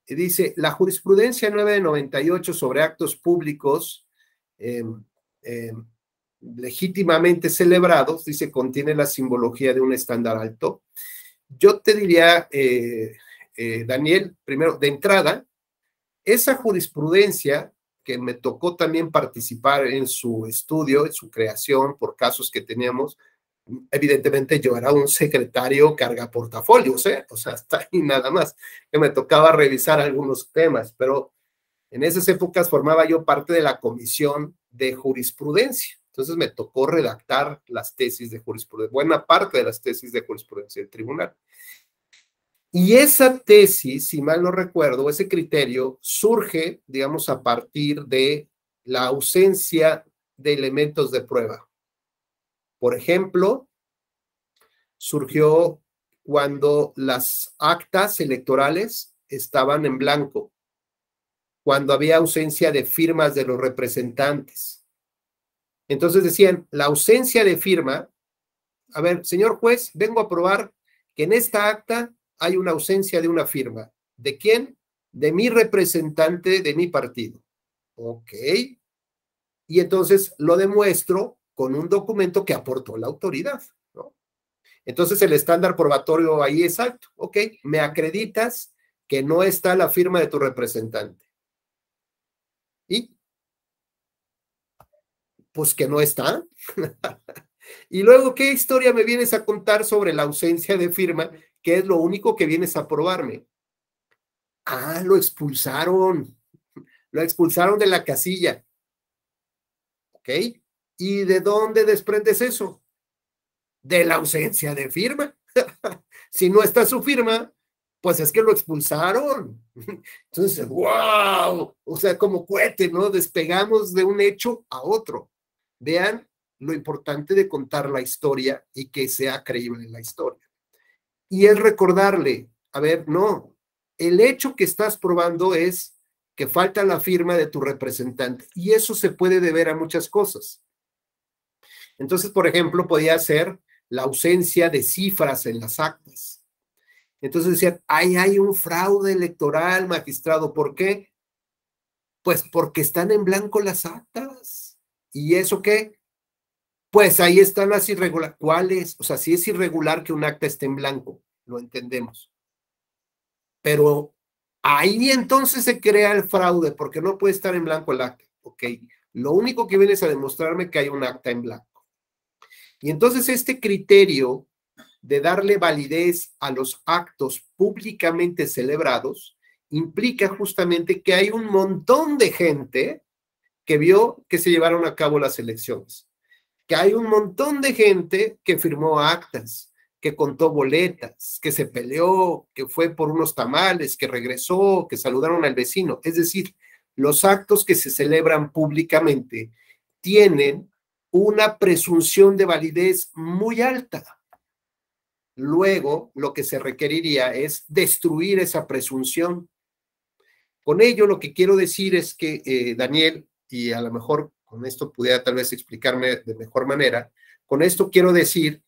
Speaker 2: dice, la jurisprudencia 9 de 98 sobre actos públicos legítimamente celebrados, dice, contiene la simbología de un estándar alto. Yo te diría, Daniel, primero, de entrada, esa jurisprudencia que me tocó también participar en su estudio, en su creación, por casos que teníamos, evidentemente yo era un secretario carga portafolios, o sea, hasta ahí nada más, que me tocaba revisar algunos temas, pero en esas épocas formaba yo parte de la comisión de jurisprudencia, entonces me tocó redactar las tesis de jurisprudencia, buena parte de las tesis de jurisprudencia del tribunal. Y esa tesis, si mal no recuerdo, ese criterio surge, digamos, a partir de la ausencia de elementos de prueba. Por ejemplo, surgió cuando las actas electorales estaban en blanco, cuando había ausencia de firmas de los representantes. Entonces decían, la ausencia de firma, a ver, señor juez, vengo a probar que en esta acta hay una ausencia de una firma. ¿De quién? De mi representante de mi partido. Ok. Y entonces lo demuestro con un documento que aportó la autoridad, ¿no? Entonces el estándar probatorio ahí es alto. Ok, me acreditas que no está la firma de tu representante. ¿Y? Pues que no está. Y luego, ¿qué historia me vienes a contar sobre la ausencia de firma? ¿Qué es lo único que vienes a probarme? Ah, lo expulsaron de la casilla. ¿Ok? ¿Y de dónde desprendes eso? De la ausencia de firma. Si no está su firma, pues es que lo expulsaron. Entonces, wow, o sea, como cohete, ¿no? Despegamos de un hecho a otro. Vean lo importante de contar la historia y que sea creíble la historia. Y es recordarle, a ver, no, el hecho que estás probando es que falta la firma de tu representante y eso se puede deber a muchas cosas. Entonces, por ejemplo, podía ser la ausencia de cifras en las actas. Entonces decían, ahí hay un fraude electoral, magistrado. ¿Por qué? Pues porque están en blanco las actas. ¿Y eso qué? Pues ahí están las irregularidades. ¿Cuáles? O sea, si es irregular que un acta esté en blanco, lo entendemos. Pero ahí entonces se crea el fraude, porque no puede estar en blanco el acta. Ok, lo único que viene es a demostrarme que hay un acta en blanco. Y entonces este criterio de darle validez a los actos públicamente celebrados implica justamente que hay un montón de gente que vio que se llevaron a cabo las elecciones, que hay un montón de gente que firmó actas, que contó boletas, que se peleó, que fue por unos tamales, que regresó, que saludaron al vecino. Es decir, los actos que se celebran públicamente tienen una presunción de validez muy alta. Luego, lo que se requeriría es destruir esa presunción. Con ello, lo que quiero decir es que, Daniel, y a lo mejor con esto pudiera tal vez explicarme de mejor manera, con esto quiero decir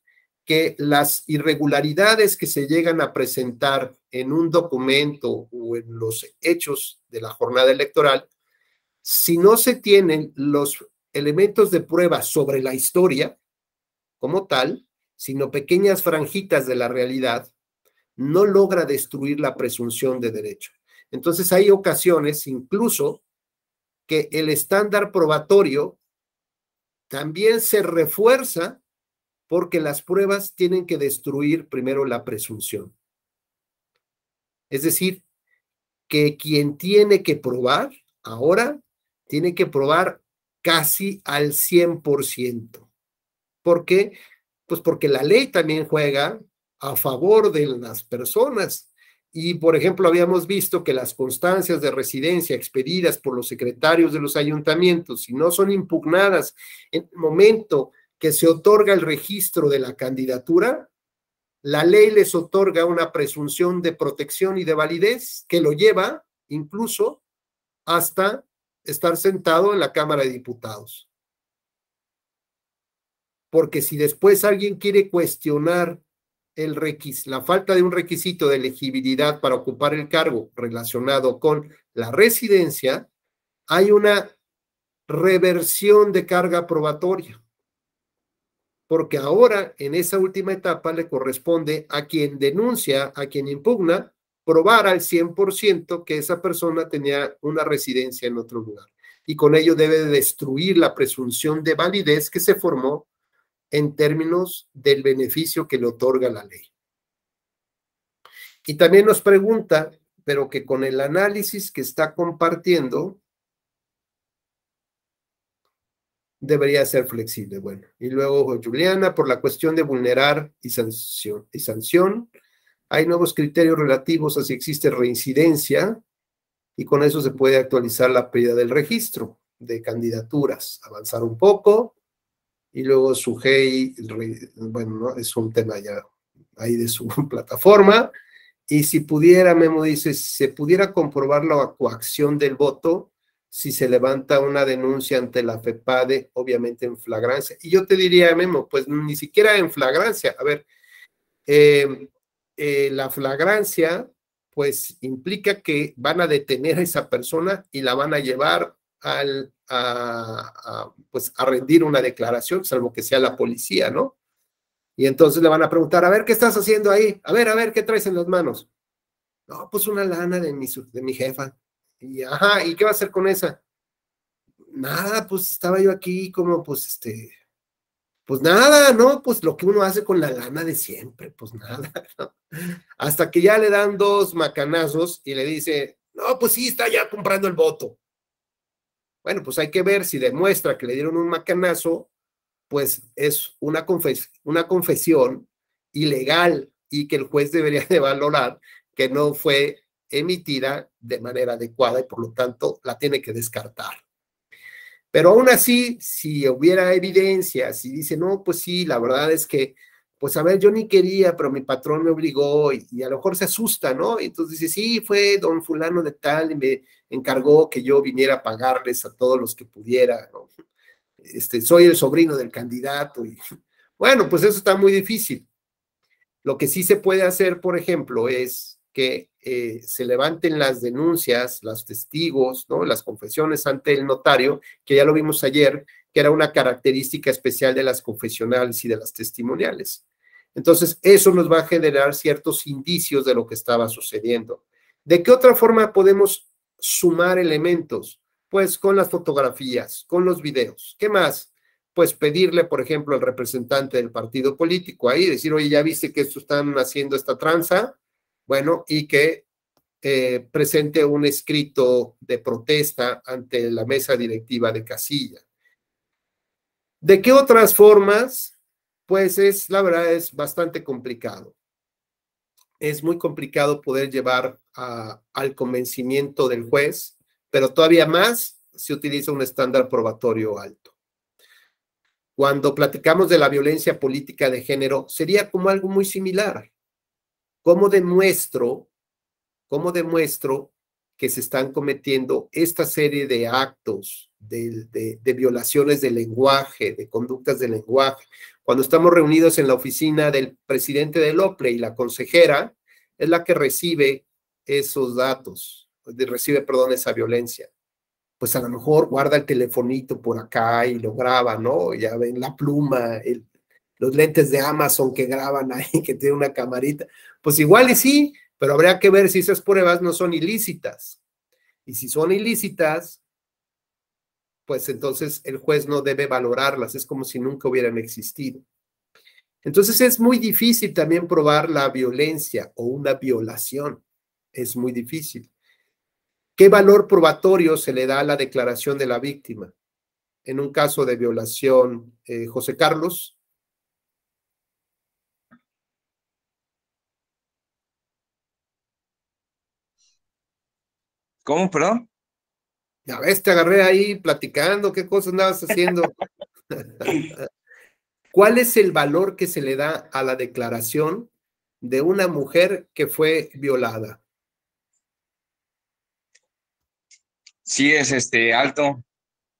Speaker 2: que las irregularidades que se llegan a presentar en un documento o en los hechos de la jornada electoral, si no se tienen los elementos de prueba sobre la historia como tal, sino pequeñas franjitas de la realidad, no logra destruir la presunción de derecho. Entonces hay ocasiones incluso que el estándar probatorio también se refuerza porque las pruebas tienen que destruir primero la presunción. Es decir, que quien tiene que probar ahora tiene que probar casi al 100%. ¿Por qué? Pues porque la ley también juega a favor de las personas. Y, por ejemplo, habíamos visto que las constancias de residencia expedidas por los secretarios de los ayuntamientos, si no son impugnadas en el momento que se otorga el registro de la candidatura, la ley les otorga una presunción de protección y de validez que lo lleva incluso hasta estar sentado en la Cámara de Diputados. Porque si después alguien quiere cuestionar la falta de un requisito de elegibilidad para ocupar el cargo relacionado con la residencia, hay una reversión de carga probatoria. Porque ahora, en esa última etapa, le corresponde a quien denuncia, a quien impugna, probar al 100% que esa persona tenía una residencia en otro lugar. Y con ello debe destruir la presunción de validez que se formó en términos del beneficio que le otorga la ley. Y también nos pregunta, pero que con el análisis que está compartiendo, debería ser flexible. Bueno, y luego Juliana, por la cuestión de vulnerar y sanción, hay nuevos criterios relativos a si existe reincidencia, y con eso se puede actualizar la pérdida del registro de candidaturas, avanzar un poco, y luego Sujei, bueno, ¿no? Es un tema ya ahí de su plataforma. Y si pudiera, Memo dice, se pudiera comprobar la coacción del voto si se levanta una denuncia ante la FEPADE, obviamente en flagrancia. Y yo te diría, Memo, pues ni siquiera en flagrancia. A ver, la flagrancia, pues implica que van a detener a esa persona y la van a llevar pues a rendir una declaración, salvo que sea la policía, ¿no? Y entonces le van a preguntar, a ver, ¿qué estás haciendo ahí? A ver, ¿qué traes en las manos? No, pues una lana de mi jefa. Y, ajá, ¿y qué va a hacer con esa? Nada, pues estaba yo aquí como, pues, pues nada, ¿no? Pues lo que uno hace con la lana de siempre, pues nada, ¿no? Hasta que ya le dan 2 macanazos y le dice, no, pues sí, está ya comprando el voto. Bueno, pues hay que ver si demuestra que le dieron un macanazo, pues es una confesión ilegal y que el juez debería de valorar que no fue emitida de manera adecuada y por lo tanto la tiene que descartar. Pero aún así, si hubiera evidencia, si dice, no, pues sí, la verdad es que, pues a ver, yo ni quería, pero mi patrón me obligó y a lo mejor se asusta, ¿no? Y entonces dice, sí, fue don fulano de tal y me encargó que yo viniera a pagarles a todos los que pudiera, ¿no? Soy el sobrino del candidato y bueno, pues eso está muy difícil. Lo que sí se puede hacer, por ejemplo, es que se levanten las denuncias, los testigos, ¿no? Las confesiones ante el notario, que ya lo vimos ayer, que era una característica especial de las confesionales y de las testimoniales. Entonces, eso nos va a generar ciertos indicios de lo que estaba sucediendo. ¿De qué otra forma podemos sumar elementos? Pues con las fotografías, con los videos. ¿Qué más? Pues pedirle, por ejemplo, al representante del partido político ahí, decir, oye, ¿ya viste que esto están haciendo esta tranza? Bueno, y que presente un escrito de protesta ante la mesa directiva de casilla. ¿De qué otras formas? Pues la verdad es bastante complicado. Es muy complicado poder llevar al convencimiento del juez, pero todavía más se utiliza un estándar probatorio alto. Cuando platicamos de la violencia política de género, sería como algo muy similar. ¿Cómo demuestro que se están cometiendo esta serie de actos, de violaciones del lenguaje, de conductas del lenguaje? Cuando estamos reunidos en la oficina del presidente del OPLE y la consejera es la que recibe esos datos, esa violencia. Pues a lo mejor guarda el telefonito por acá y lo graba, ¿no? Ya ven la pluma, los lentes de Amazon que graban ahí, que tiene una camarita. Pues igual y sí, pero habría que ver si esas pruebas no son ilícitas. Y si son ilícitas, pues entonces el juez no debe valorarlas, es como si nunca hubieran existido. Entonces es muy difícil también probar la violencia o una violación, es muy difícil. ¿Qué valor probatorio se le da a la declaración de la víctima? En un caso de violación, José Carlos.
Speaker 8: ¿Cómo, perdón?
Speaker 2: Ya ves, te agarré ahí platicando, ¿qué cosas andabas haciendo? ¿Cuál es el valor que se le da a la declaración de una mujer que fue violada?
Speaker 8: Sí es alto,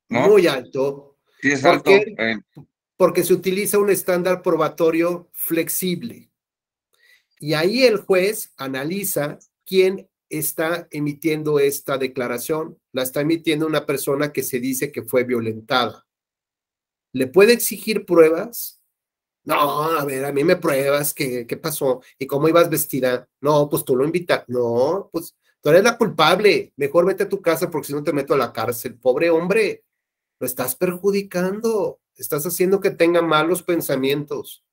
Speaker 8: ¿no?
Speaker 2: Muy alto.
Speaker 8: Sí es
Speaker 2: ¿Por
Speaker 8: alto.
Speaker 2: qué? Porque se utiliza un estándar probatorio flexible. Y ahí el juez analiza quién está emitiendo esta declaración. La está emitiendo una persona que se dice que fue violentada. ¿Le puede exigir pruebas? No, a ver, a mí me pruebas qué pasó y cómo ibas vestida. No, pues tú lo invitas. No, pues tú eres la culpable. Mejor vete a tu casa porque si no te meto a la cárcel. Pobre hombre, lo estás perjudicando. Estás haciendo que tenga malos pensamientos.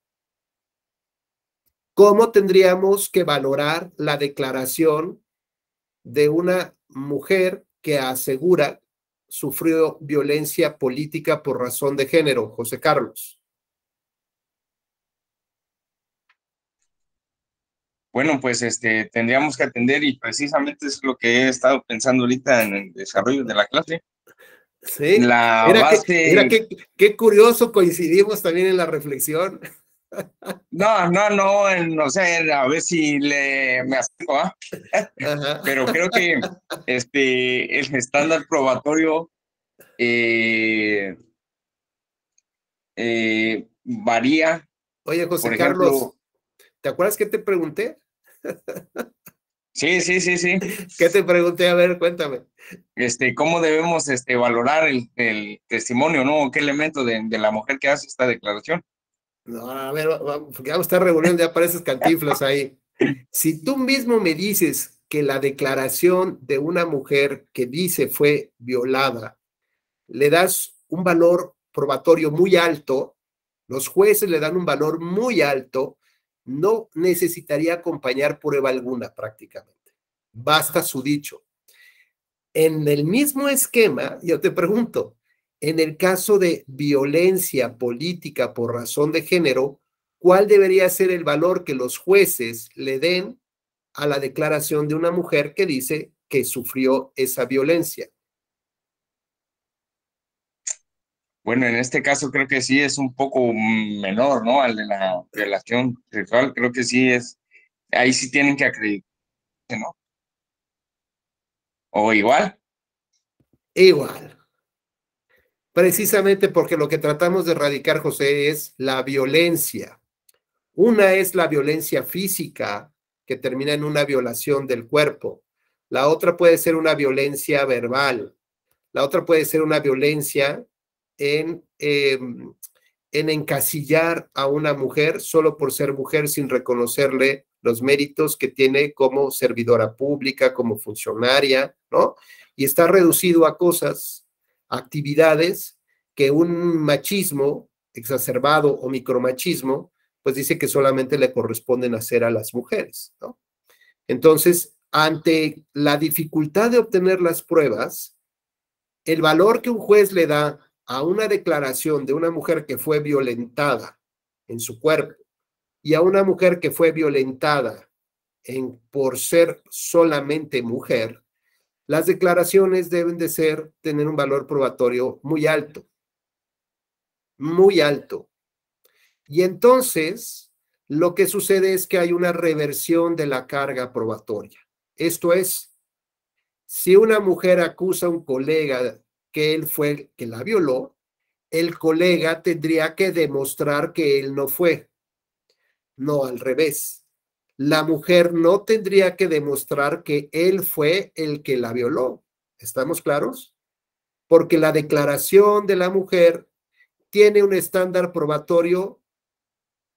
Speaker 2: ¿Cómo tendríamos que valorar la declaración de una mujer que asegura sufrió violencia política por razón de género, José Carlos?
Speaker 8: Bueno, pues tendríamos que atender y precisamente es lo que he estado pensando ahorita en el desarrollo de la clase.
Speaker 2: Sí,
Speaker 8: La
Speaker 2: mira,
Speaker 8: base...
Speaker 2: qué curioso, coincidimos también en la reflexión.
Speaker 8: No, no sé, a ver si me acerco, ¿ah? Pero creo que el estándar probatorio varía.
Speaker 2: Oye, José
Speaker 8: Por
Speaker 2: Carlos,
Speaker 8: ejemplo,
Speaker 2: ¿te acuerdas qué te pregunté?
Speaker 8: sí.
Speaker 2: ¿Qué te pregunté? A ver, cuéntame.
Speaker 8: ¿Cómo debemos valorar el testimonio, ¿no? ¿Qué elemento de la mujer que hace esta declaración?
Speaker 2: No, a ver, porque vamos a estar revolviendo, ya apareces Cantinflas ahí. Si tú mismo me dices que la declaración de una mujer que dice fue violada, le das un valor probatorio muy alto, los jueces le dan un valor muy alto, no necesitaría acompañar prueba alguna prácticamente. Basta su dicho. En el mismo esquema, yo te pregunto, en el caso de violencia política por razón de género, ¿cuál debería ser el valor que los jueces le den a la declaración de una mujer que dice que sufrió esa violencia?
Speaker 8: Bueno, en este caso creo que sí es un poco menor, ¿no? Al de la violación sexual, creo que sí ahí sí tienen que acreditarse, ¿no? ¿O igual?
Speaker 2: Igual. Precisamente porque lo que tratamos de erradicar, José, es la violencia. Una es la violencia física, que termina en una violación del cuerpo. La otra puede ser una violencia verbal. La otra puede ser una violencia en encasillar a una mujer solo por ser mujer sin reconocerle los méritos que tiene como servidora pública, como funcionaria, ¿no? Y está reducido a cosas, actividades que un machismo exacerbado o micromachismo, pues dice que solamente le corresponden hacer a las mujeres, ¿no? Entonces, ante la dificultad de obtener las pruebas, el valor que un juez le da a una declaración de una mujer que fue violentada en su cuerpo y a una mujer que fue violentada por ser solamente mujer, las declaraciones deben de tener un valor probatorio muy alto, muy alto. Y entonces, lo que sucede es que hay una reversión de la carga probatoria. Esto es, si una mujer acusa a un colega que él fue el que la violó, el colega tendría que demostrar que él no fue, no al revés. La mujer no tendría que demostrar que él fue el que la violó. ¿Estamos claros? Porque la declaración de la mujer tiene un estándar probatorio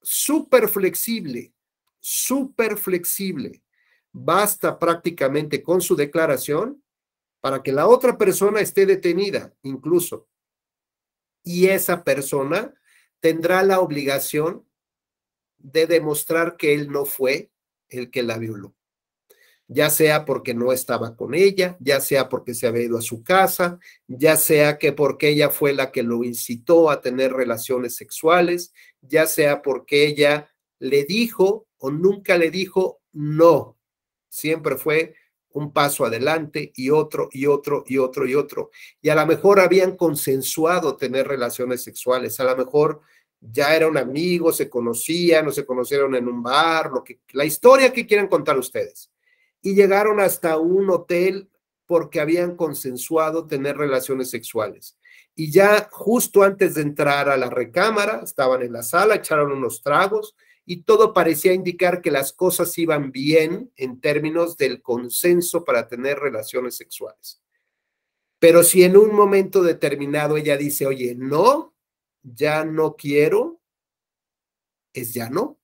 Speaker 2: súper flexible, súper flexible. Basta prácticamente con su declaración para que la otra persona esté detenida, incluso. Y esa persona tendrá la obligación de demostrar que él no fue el que la violó. Ya sea porque no estaba con ella, ya sea porque se había ido a su casa, ya sea que porque ella fue la que lo incitó a tener relaciones sexuales, ya sea porque ella le dijo o nunca le dijo no. Siempre fue un paso adelante y otro y otro y otro y otro. Y a lo mejor habían consensuado tener relaciones sexuales, a lo mejor ya eran amigos, se conocían o se conocieron en un bar, la historia que quieran contar ustedes. Y llegaron hasta un hotel porque habían consensuado tener relaciones sexuales. Y ya justo antes de entrar a la recámara, estaban en la sala, echaron unos tragos y todo parecía indicar que las cosas iban bien en términos del consenso para tener relaciones sexuales. Pero si en un momento determinado ella dice, oye, no, ya no quiero, es ya no.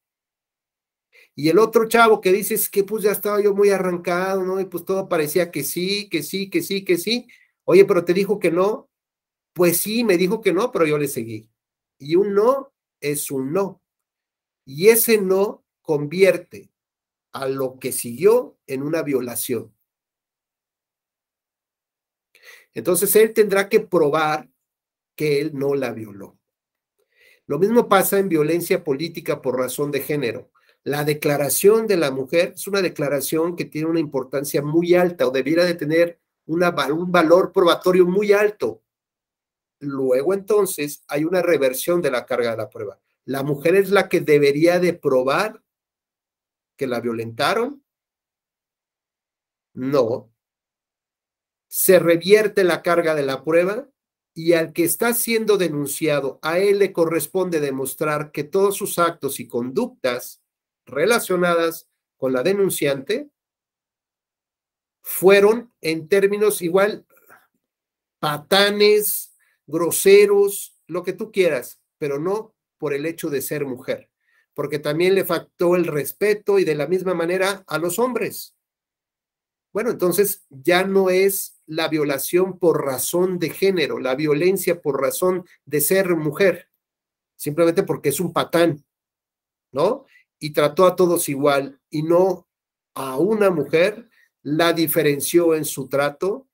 Speaker 2: Y el otro chavo que dice es que pues ya estaba yo muy arrancado, ¿no? Y pues todo parecía que sí, que sí, que sí, que sí. Oye, pero te dijo que no. Pues sí, me dijo que no, pero yo le seguí. Y un no es un no. Y ese no convierte a lo que siguió en una violación. Entonces él tendrá que probar que él no la violó. Lo mismo pasa en violencia política por razón de género. La declaración de la mujer es una declaración que tiene una importancia muy alta o debiera de tener un valor probatorio muy alto. Luego entonces hay una reversión de la carga de la prueba. La mujer es la que debería de probar que la violentaron. No. Se revierte la carga de la prueba y al que está siendo denunciado, a él le corresponde demostrar que todos sus actos y conductas relacionadas con la denunciante fueron en términos igual patanes, groseros, lo que tú quieras, pero no por el hecho de ser mujer, porque también le faltó el respeto y de la misma manera a los hombres. Bueno, entonces ya no es la violación por razón de género, la violencia por razón de ser mujer, simplemente porque es un patán, ¿no? Y trató a todos igual y no a una mujer la diferenció en su trato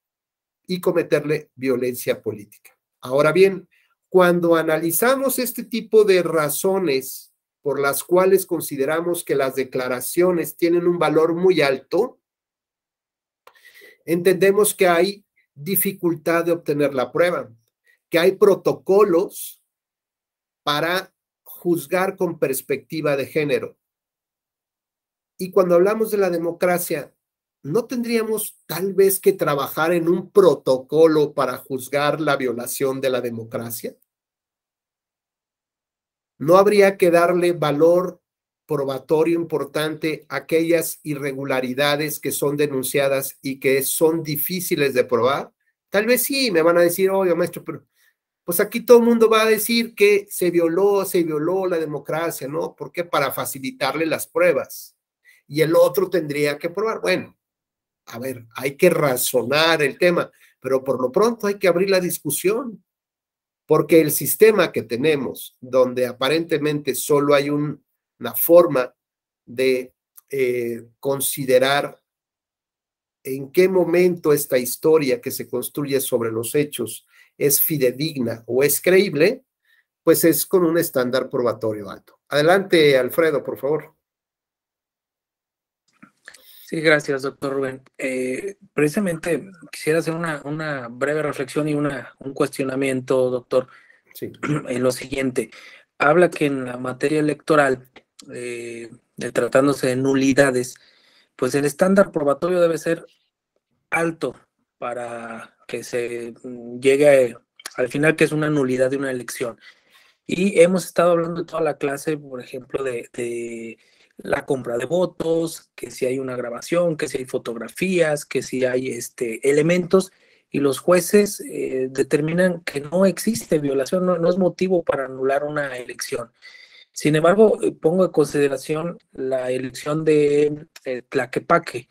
Speaker 2: y cometerle violencia política. Ahora bien, cuando analizamos este tipo de razones por las cuales consideramos que las declaraciones tienen un valor muy alto, entendemos que hay dificultad de obtener la prueba, que hay protocolos para juzgar con perspectiva de género. Y cuando hablamos de la democracia, ¿no tendríamos tal vez que trabajar en un protocolo para juzgar la violación de la democracia? ¿No habría que darle valor probatorio importante aquellas irregularidades que son denunciadas y que son difíciles de probar? Tal vez sí, me van a decir, oye, maestro, pero pues aquí todo el mundo va a decir que se violó la democracia, ¿no? ¿Por qué? Para facilitarle las pruebas. Y el otro tendría que probar. Bueno, a ver, hay que razonar el tema, pero por lo pronto hay que abrir la discusión, porque el sistema que tenemos, donde aparentemente solo hay una forma de considerar en qué momento esta historia que se construye sobre los hechos es fidedigna o es creíble, pues es con un estándar probatorio alto. Adelante, Alfredo, por favor.
Speaker 9: Sí, gracias, doctor Rubén. Precisamente quisiera hacer una breve reflexión y un cuestionamiento, doctor,
Speaker 2: Sí.
Speaker 9: en lo siguiente. Habla que en la materia electoral, tratándose de nulidades, pues el estándar probatorio debe ser alto para que se llegue al final, que es una nulidad de una elección. Y hemos estado hablando toda la clase, por ejemplo, de la compra de votos, que si hay una grabación, que si hay fotografías, que si hay elementos, y los jueces determinan que no existe violación, no es motivo para anular una elección. Sin embargo, pongo en consideración la elección de Tlaquepaque,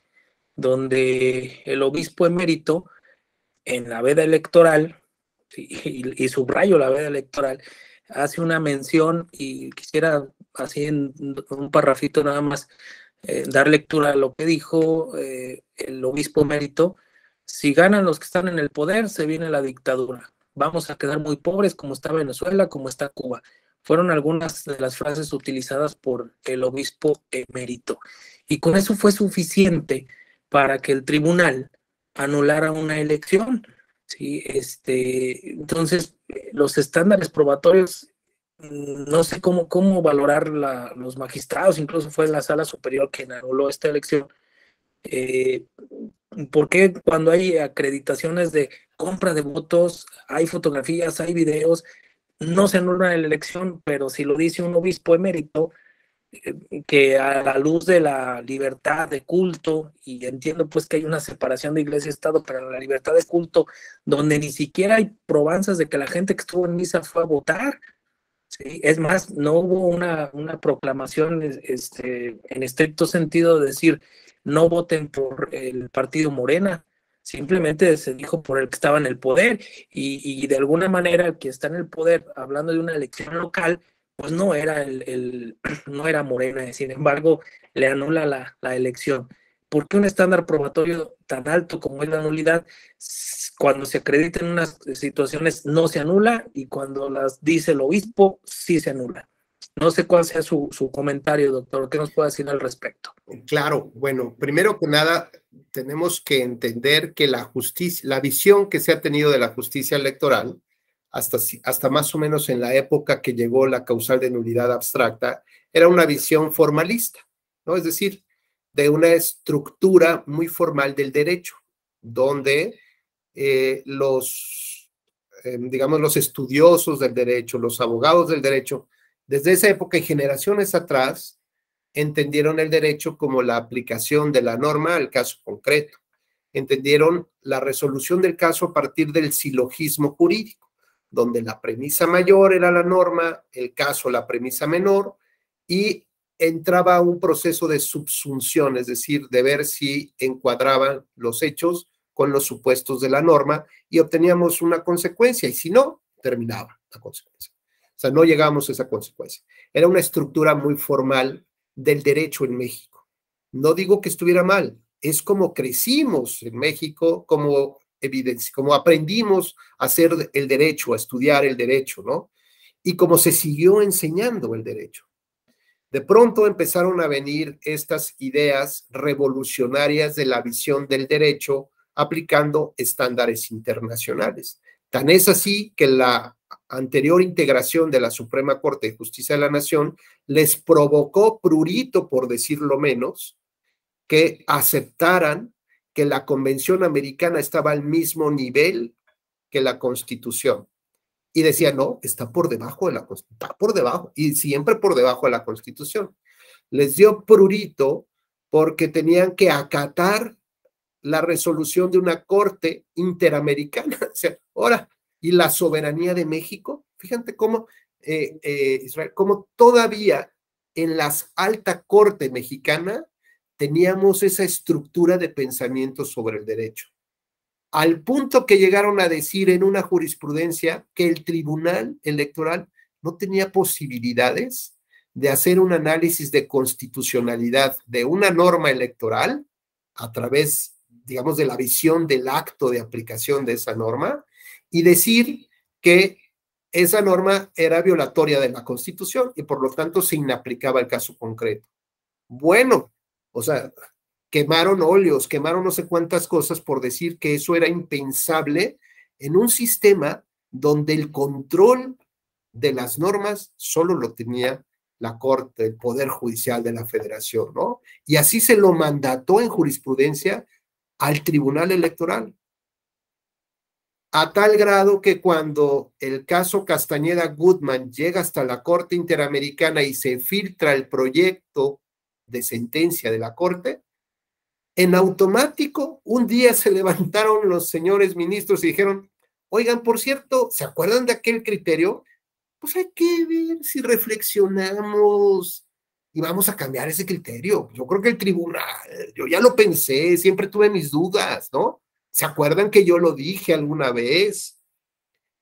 Speaker 9: donde el obispo emérito, en la veda electoral, y subrayo la veda electoral, hace una mención, y quisiera así en un parrafito nada más dar lectura a lo que dijo el obispo emérito: si ganan los que están en el poder, se viene la dictadura. Vamos a quedar muy pobres, como está Venezuela, como está Cuba. Fueron algunas de las frases utilizadas por el obispo emérito. Y con eso fue suficiente para que el tribunal anulara una elección. ¿Sí? Entonces, los estándares probatorios, no sé cómo valorar los magistrados, incluso fue la Sala Superior quien anuló esta elección. ¿Por qué cuando hay acreditaciones de compra de votos, hay fotografías, hay videos, no se anula la elección? Pero si lo dice un obispo emérito, que a la luz de la libertad de culto, y entiendo pues que hay una separación de iglesia y Estado, pero la libertad de culto, donde ni siquiera hay probanzas de que la gente que estuvo en misa fue a votar, ¿sí? Es más, no hubo una proclamación en estricto sentido de decir no voten por el partido Morena, simplemente se dijo por el que estaba en el poder, y de alguna manera el que está en el poder, hablando de una elección local, pues no era no era Morena, sin embargo, le anula la elección. ¿Por qué un estándar probatorio tan alto como es la nulidad, cuando se acredita en unas situaciones no se anula, y cuando las dice el obispo sí se anula? No sé cuál sea su comentario, doctor. ¿Qué nos puede decir al respecto?
Speaker 2: Claro, bueno, primero que nada, tenemos que entender que la justicia, la visión que se ha tenido de la justicia electoral, hasta más o menos en la época que llegó la causal de nulidad abstracta, era una visión formalista, ¿no? Es decir, de una estructura muy formal del derecho, donde digamos, los estudiosos del derecho, los abogados del derecho, desde esa época y generaciones atrás, entendieron el derecho como la aplicación de la norma al caso concreto. Entendieron la resolución del caso a partir del silogismo jurídico, donde la premisa mayor era la norma, el caso la premisa menor, y entraba un proceso de subsunción, es decir, de ver si encuadraban los hechos con los supuestos de la norma y obteníamos una consecuencia, y si no, terminaba la consecuencia. O sea, no llegábamos a esa consecuencia. Era una estructura muy formal del derecho en México. No digo que estuviera mal, es como crecimos en México, como aprendimos a hacer el derecho, a estudiar el derecho, ¿no? Y como se siguió enseñando el derecho. De pronto empezaron a venir estas ideas revolucionarias de la visión del derecho aplicando estándares internacionales. Tan es así que la anterior integración de la Suprema Corte de Justicia de la Nación les provocó prurito, por decirlo menos, que aceptaran que la Convención Americana estaba al mismo nivel que la Constitución. Y decía, no, está por debajo de la Constitución, está por debajo, y siempre por debajo de la Constitución. les dio prurito porque tenían que acatar la resolución de una corte interamericana. O sea, ahora, y la soberanía de México, fíjate cómo, Israel, cómo todavía en la alta corte mexicana teníamos esa estructura de pensamiento sobre el derecho, al punto que llegaron a decir en una jurisprudencia que el Tribunal Electoral no tenía posibilidades de hacer un análisis de constitucionalidad de una norma electoral a través, digamos, de la visión del acto de aplicación de esa norma y decir que esa norma era violatoria de la Constitución y por lo tanto se inaplicaba el caso concreto. Bueno, o sea, quemaron óleos, quemaron no sé cuántas cosas por decir que eso era impensable en un sistema donde el control de las normas solo lo tenía la Corte, el Poder Judicial de la Federación, ¿no? Y así se lo mandató en jurisprudencia al Tribunal Electoral. A tal grado que cuando el caso Castañeda-Goodman llega hasta la Corte Interamericana y se filtra el proyecto de sentencia de la Corte, en automático, un día se levantaron los señores ministros y dijeron, oigan, por cierto, ¿se acuerdan de aquel criterio? Pues hay que ver si reflexionamos y vamos a cambiar ese criterio. Yo creo que el tribunal, yo ya lo pensé, siempre tuve mis dudas, ¿no? ¿Se acuerdan que yo lo dije alguna vez?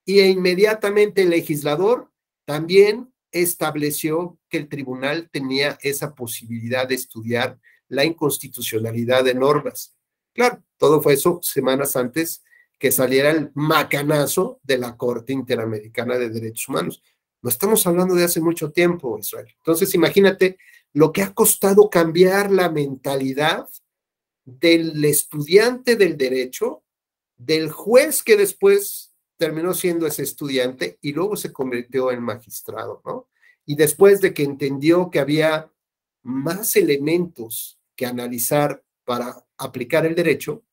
Speaker 2: Y inmediatamente el legislador también estableció que el tribunal tenía esa posibilidad de estudiar la inconstitucionalidad de normas. Claro, todo fue eso semanas antes que saliera el macanazo de la Corte Interamericana de Derechos Humanos. No estamos hablando de hace mucho tiempo, Israel. Entonces, imagínate lo que ha costado cambiar la mentalidad del estudiante del derecho, del juez que después terminó siendo ese estudiante y luego se convirtió en magistrado, ¿no? Y después de que entendió que había más elementos que analizar para aplicar el derecho,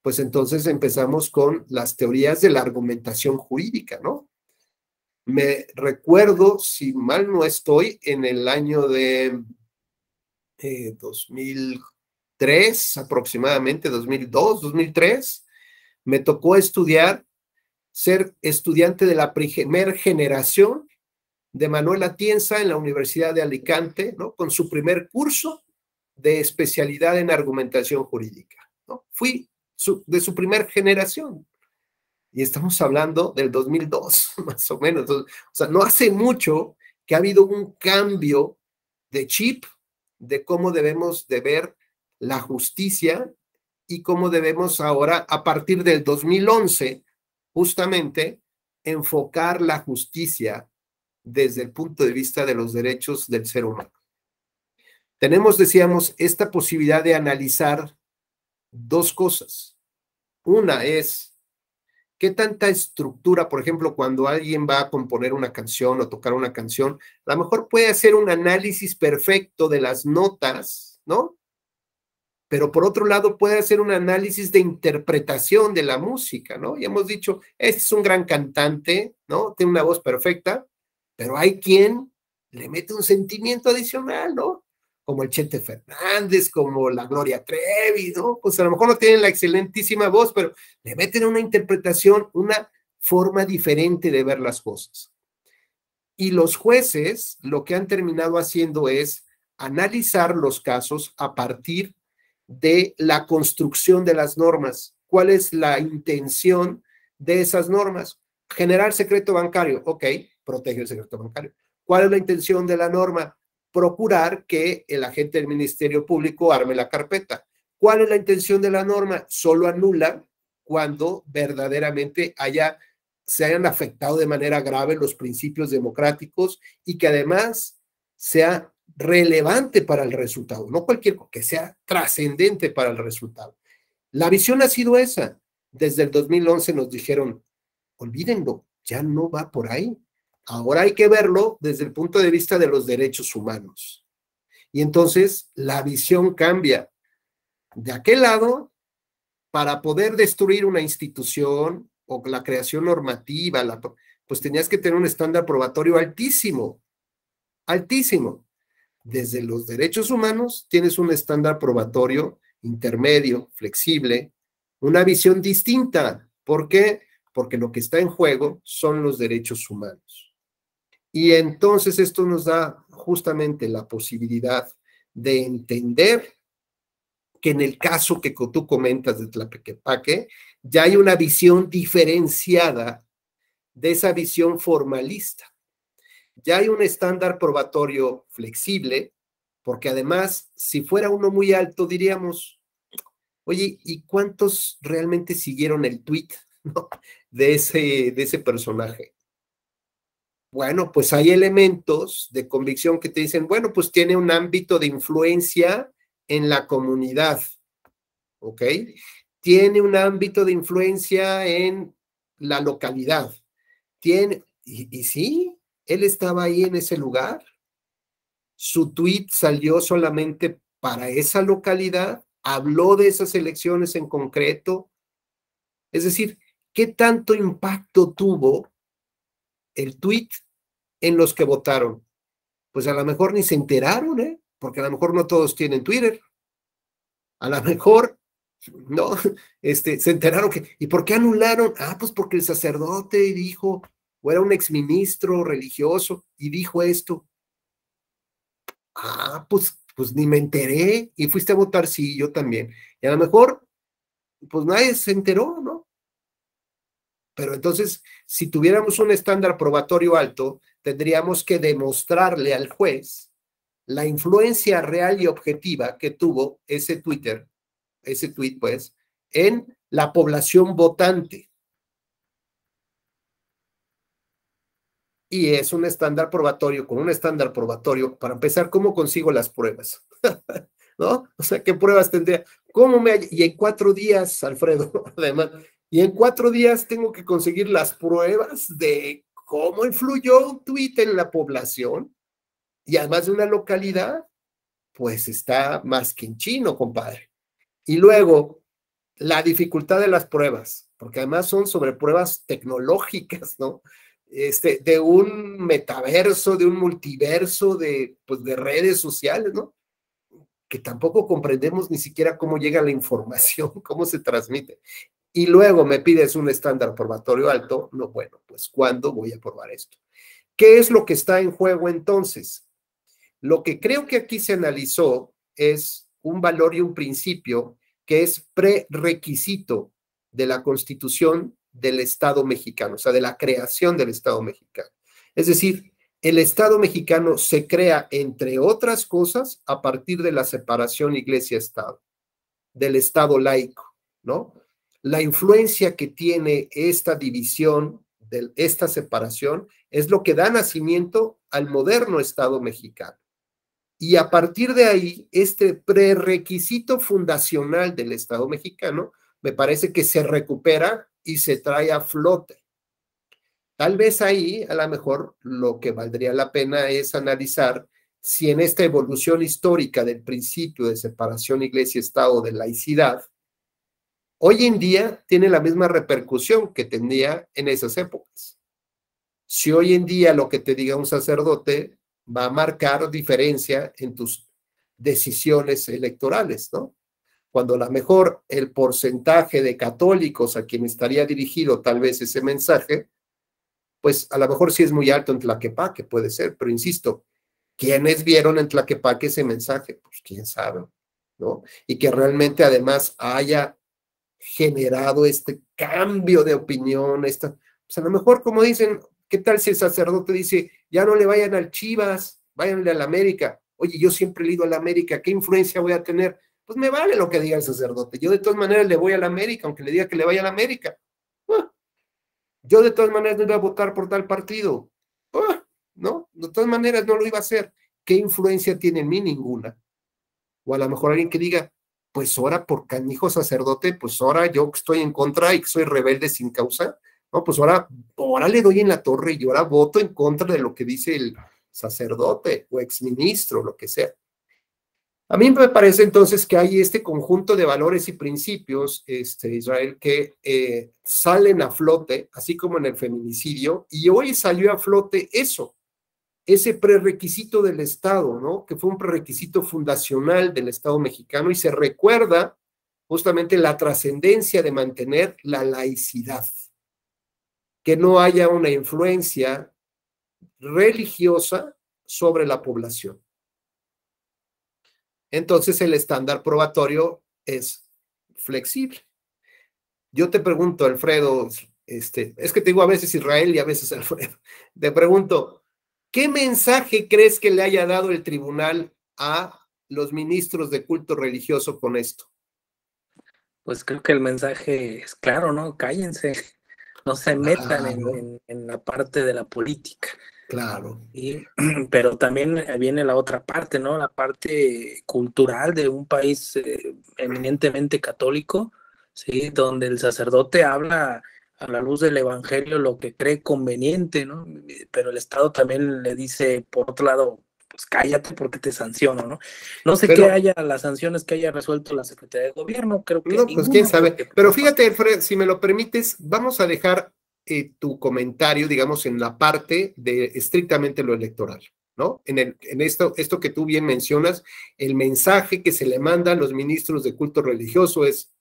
Speaker 2: pues entonces empezamos con las teorías de la argumentación jurídica, ¿no? Me recuerdo, si mal no estoy, en el año de 2003, aproximadamente, 2002, 2003, me tocó ser estudiante de la primera generación de Manuel Atienza en la Universidad de Alicante, ¿no? Con su primer curso de especialidad en argumentación jurídica, ¿no? Fui de su primer generación. Y estamos hablando del 2002, más o menos. Entonces, o sea, no hace mucho que ha habido un cambio de chip de cómo debemos de ver la justicia y cómo debemos ahora, a partir del 2011, justamente, enfocar la justicia desde el punto de vista de los derechos del ser humano. Tenemos, decíamos, esta posibilidad de analizar dos cosas. Una es, ¿qué tanta estructura, por ejemplo, cuando alguien va a componer una canción o tocar una canción, a lo mejor puede hacer un análisis perfecto de las notas, ¿no? Pero por otro lado puede hacer un análisis de interpretación de la música, ¿no? Y hemos dicho, este es un gran cantante, ¿no? Tiene una voz perfecta, pero hay quien le mete un sentimiento adicional, ¿no? Como el Chente Fernández, como la Gloria Trevi, ¿no? Pues a lo mejor no tienen la excelentísima voz, pero le meten una interpretación, una forma diferente de ver las cosas. Y los jueces lo que han terminado haciendo es analizar los casos a partir de la construcción de las normas. ¿Cuál es la intención de esas normas? Generar secreto bancario, ok, protege el secreto bancario. ¿Cuál es la intención de la norma? Procurar que el agente del Ministerio Público arme la carpeta. ¿Cuál es la intención de la norma? Solo anula cuando verdaderamente se hayan afectado de manera grave los principios democráticos y que además sea relevante para el resultado, no cualquier cosa, que sea trascendente para el resultado. La visión ha sido esa. Desde el 2011 nos dijeron, olvídenlo, ya no va por ahí. Ahora hay que verlo desde el punto de vista de los derechos humanos. Y entonces la visión cambia. De aquel lado, para poder destruir una institución o la creación normativa, pues tenías que tener un estándar probatorio altísimo, altísimo. desde los derechos humanos tienes un estándar probatorio intermedio, flexible, una visión distinta. ¿Por qué? Porque lo que está en juego son los derechos humanos. Y entonces esto nos da justamente la posibilidad de entender que en el caso que tú comentas de Tlaquepaque, ya hay una visión diferenciada de esa visión formalista. Ya hay un estándar probatorio flexible, porque además, si fuera uno muy alto, diríamos, oye, ¿y cuántos realmente siguieron el tweet, ¿no? de ese personaje? Bueno, pues hay elementos de convicción que te dicen, bueno, pues tiene un ámbito de influencia en la comunidad, ¿ok? Tiene un ámbito de influencia en la localidad. Y sí, él estaba ahí en ese lugar. Su tweet salió solamente para esa localidad, habló de esas elecciones en concreto. Es decir, ¿qué tanto impacto tuvo el tweet en los que votaron? Pues a lo mejor ni se enteraron, ¿eh? Porque a lo mejor no todos tienen Twitter. A lo mejor, no, se enteraron que, ¿y por qué anularon? Ah, pues porque el sacerdote dijo, o era un exministro religioso, y dijo esto. Ah, pues ni me enteré, y fuiste a votar, sí, yo también. Y a lo mejor, pues nadie se enteró, ¿no? Pero entonces, si tuviéramos un estándar probatorio alto, tendríamos que demostrarle al juez la influencia real y objetiva que tuvo ese tweet, pues, en la población votante. Y es un estándar probatorio, con un estándar probatorio, para empezar, ¿cómo consigo las pruebas? ¿No? O sea, ¿qué pruebas tendría? Y en 4 días, Alfredo, además, y en 4 días tengo que conseguir las pruebas de cómo influyó un tuit en la población, y además de una localidad, pues está más que en chino, compadre. Y luego, la dificultad de las pruebas, porque además son sobre pruebas tecnológicas, ¿no? De un metaverso, de un multiverso, pues de redes sociales, ¿no? Que tampoco comprendemos ni siquiera cómo llega la información, cómo se transmite. Y luego me pides un estándar probatorio alto, no, bueno, pues ¿cuándo voy a probar esto? ¿Qué es lo que está en juego entonces? Lo que creo que aquí se analizó es un valor y un principio que es prerequisito de la Constitución del Estado mexicano, o sea, de la creación del Estado mexicano. Es decir, el Estado mexicano se crea, entre otras cosas, a partir de la separación Iglesia-Estado, del Estado laico, ¿no? La influencia que tiene esta división, esta separación, es lo que da nacimiento al moderno Estado mexicano. Y a partir de ahí, este prerequisito fundacional del Estado mexicano, me parece que se recupera y se trae a flote. Tal vez ahí, a lo mejor, lo que valdría la pena es analizar si en esta evolución histórica del principio de separación iglesia-estado, de laicidad, hoy en día tiene la misma repercusión que tenía en esas épocas. Si hoy en día lo que te diga un sacerdote va a marcar diferencia en tus decisiones electorales, ¿no? Cuando a lo mejor el porcentaje de católicos a quien estaría dirigido tal vez ese mensaje, pues a lo mejor sí es muy alto en Tlaquepaque, puede ser, pero insisto, ¿quiénes vieron en Tlaquepaque ese mensaje? Pues quién sabe, ¿no? Y que realmente además haya generado este cambio de opinión, pues a lo mejor, como dicen, ¿qué tal si el sacerdote dice, ya no le vayan al Chivas, váyanle al América? Oye, yo siempre he ido al América, ¿qué influencia voy a tener? Pues me vale lo que diga el sacerdote, yo de todas maneras le voy al América, aunque le diga que le vaya al América. Yo de todas maneras no iba a votar por tal partido. ¿No? De todas maneras no lo iba a hacer. ¿Qué influencia tiene en mí? Ninguna. O a lo mejor alguien que diga, pues ahora por canijo sacerdote, pues ahora yo que estoy en contra y que soy rebelde sin causa, no, pues ahora le doy en la torre y ahora voto en contra de lo que dice el sacerdote o exministro, lo que sea. A mí me parece entonces que hay este conjunto de valores y principios, Israel, que salen a flote, así como en el feminicidio, y hoy salió a flote eso. ese prerequisito del Estado, ¿no? Que fue un prerequisito fundacional del Estado mexicano y se recuerda justamente la trascendencia de mantener la laicidad, que no haya una influencia religiosa sobre la población. Entonces el estándar probatorio es flexible. Yo te pregunto, Alfredo, es que te digo a veces Israel y a veces Alfredo, te pregunto, ¿qué mensaje crees que le haya dado el tribunal a los ministros de culto religioso con esto?
Speaker 9: Pues creo que el mensaje es claro, ¿no? Cállense, no se metan en la parte de la política.
Speaker 2: Claro.
Speaker 9: Pero también viene la otra parte, ¿no? La parte cultural de un país eminentemente católico, ¿sí? Donde el sacerdote habla a la luz del evangelio lo que cree conveniente, ¿no? Pero el Estado también le dice, por otro lado, pues cállate porque te sanciono, ¿no? No sé qué haya las sanciones que haya resuelto la Secretaría de Gobierno, creo que
Speaker 2: no,
Speaker 9: ninguna,
Speaker 2: pues quién sabe.
Speaker 9: porque,
Speaker 2: pero fíjate, Alfredo, si me lo permites, vamos a dejar tu comentario, digamos, en la parte de estrictamente lo electoral, ¿no? En esto que tú bien mencionas, el mensaje que se le manda a los ministros de culto religioso es,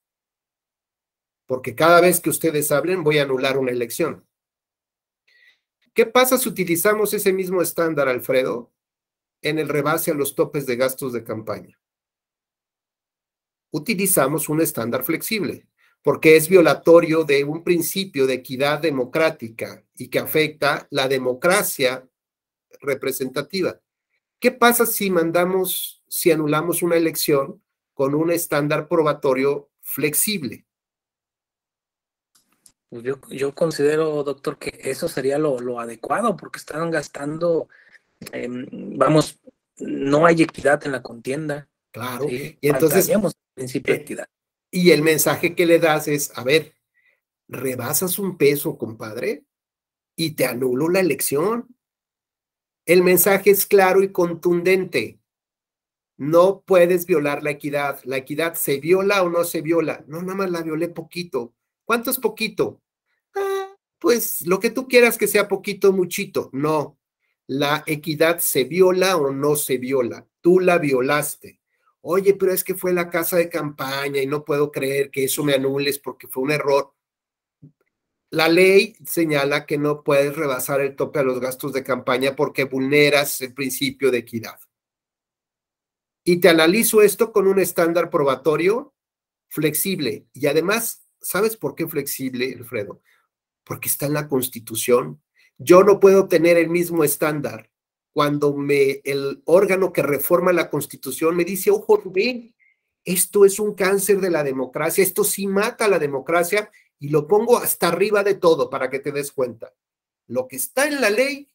Speaker 2: porque cada vez que ustedes hablen voy a anular una elección. ¿Qué pasa si utilizamos ese mismo estándar, Alfredo, en el rebase a los topes de gastos de campaña? Utilizamos un estándar flexible, porque es violatorio de un principio de equidad democrática y que afecta la democracia representativa. ¿Qué pasa si anulamos una elección con un estándar probatorio flexible?
Speaker 9: Pues yo considero, doctor, que eso sería lo adecuado, porque están gastando, vamos, no hay equidad en la contienda.
Speaker 2: Claro,
Speaker 9: ¿sí?
Speaker 2: Y entonces
Speaker 9: faltaríamos el principio de equidad.
Speaker 2: Y el mensaje que le das es, a ver, rebasas un peso, compadre, y te anulo la elección. El mensaje es claro y contundente. No puedes violar la equidad. ¿La equidad se viola o no se viola? No, nada más la violé poquito. ¿Cuánto es poquito? Pues lo que tú quieras que sea poquito, muchito. No, la equidad se viola o no se viola. Tú la violaste. Oye, pero es que fue la casa de campaña y no puedo creer que eso me anules porque fue un error. La ley señala que no puedes rebasar el tope a los gastos de campaña porque vulneras el principio de equidad. Y te analizo esto con un estándar probatorio flexible. Y además, ¿sabes por qué flexible, Alfredo? Porque está en la Constitución. Yo no puedo tener el mismo estándar cuando el órgano que reforma la Constitución me dice, ojo, Rubén, esto es un cáncer de la democracia, esto sí mata a la democracia, y lo pongo hasta arriba de todo para que te des cuenta. Lo que está en la ley,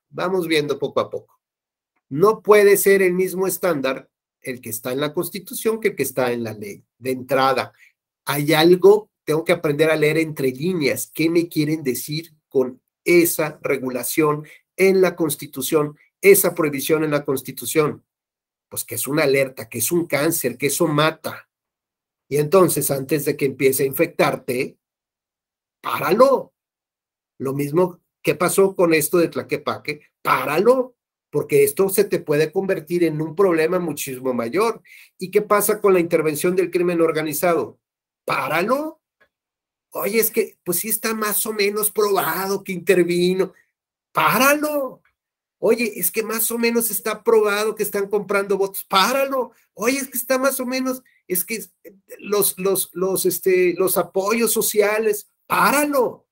Speaker 2: vamos viendo poco a poco. No puede ser el mismo estándar el que está en la Constitución que el que está en la ley. De entrada, hay algo, tengo que aprender a leer entre líneas, ¿qué me quieren decir con esa regulación en la Constitución, esa prohibición en la Constitución? Pues que es una alerta, que es un cáncer, que eso mata. Y entonces, antes de que empiece a infectarte, páralo. Lo mismo que pasó con esto de Tlaquepaque, páralo, porque esto se te puede convertir en un problema muchísimo mayor. ¿Y qué pasa con la intervención del crimen organizado? Páralo. Oye, es que, pues sí está más o menos probado que intervino. Páralo. Oye, es que más o menos está probado que están comprando votos. Páralo. Oye, es que está más o menos, es que los apoyos sociales, páralo.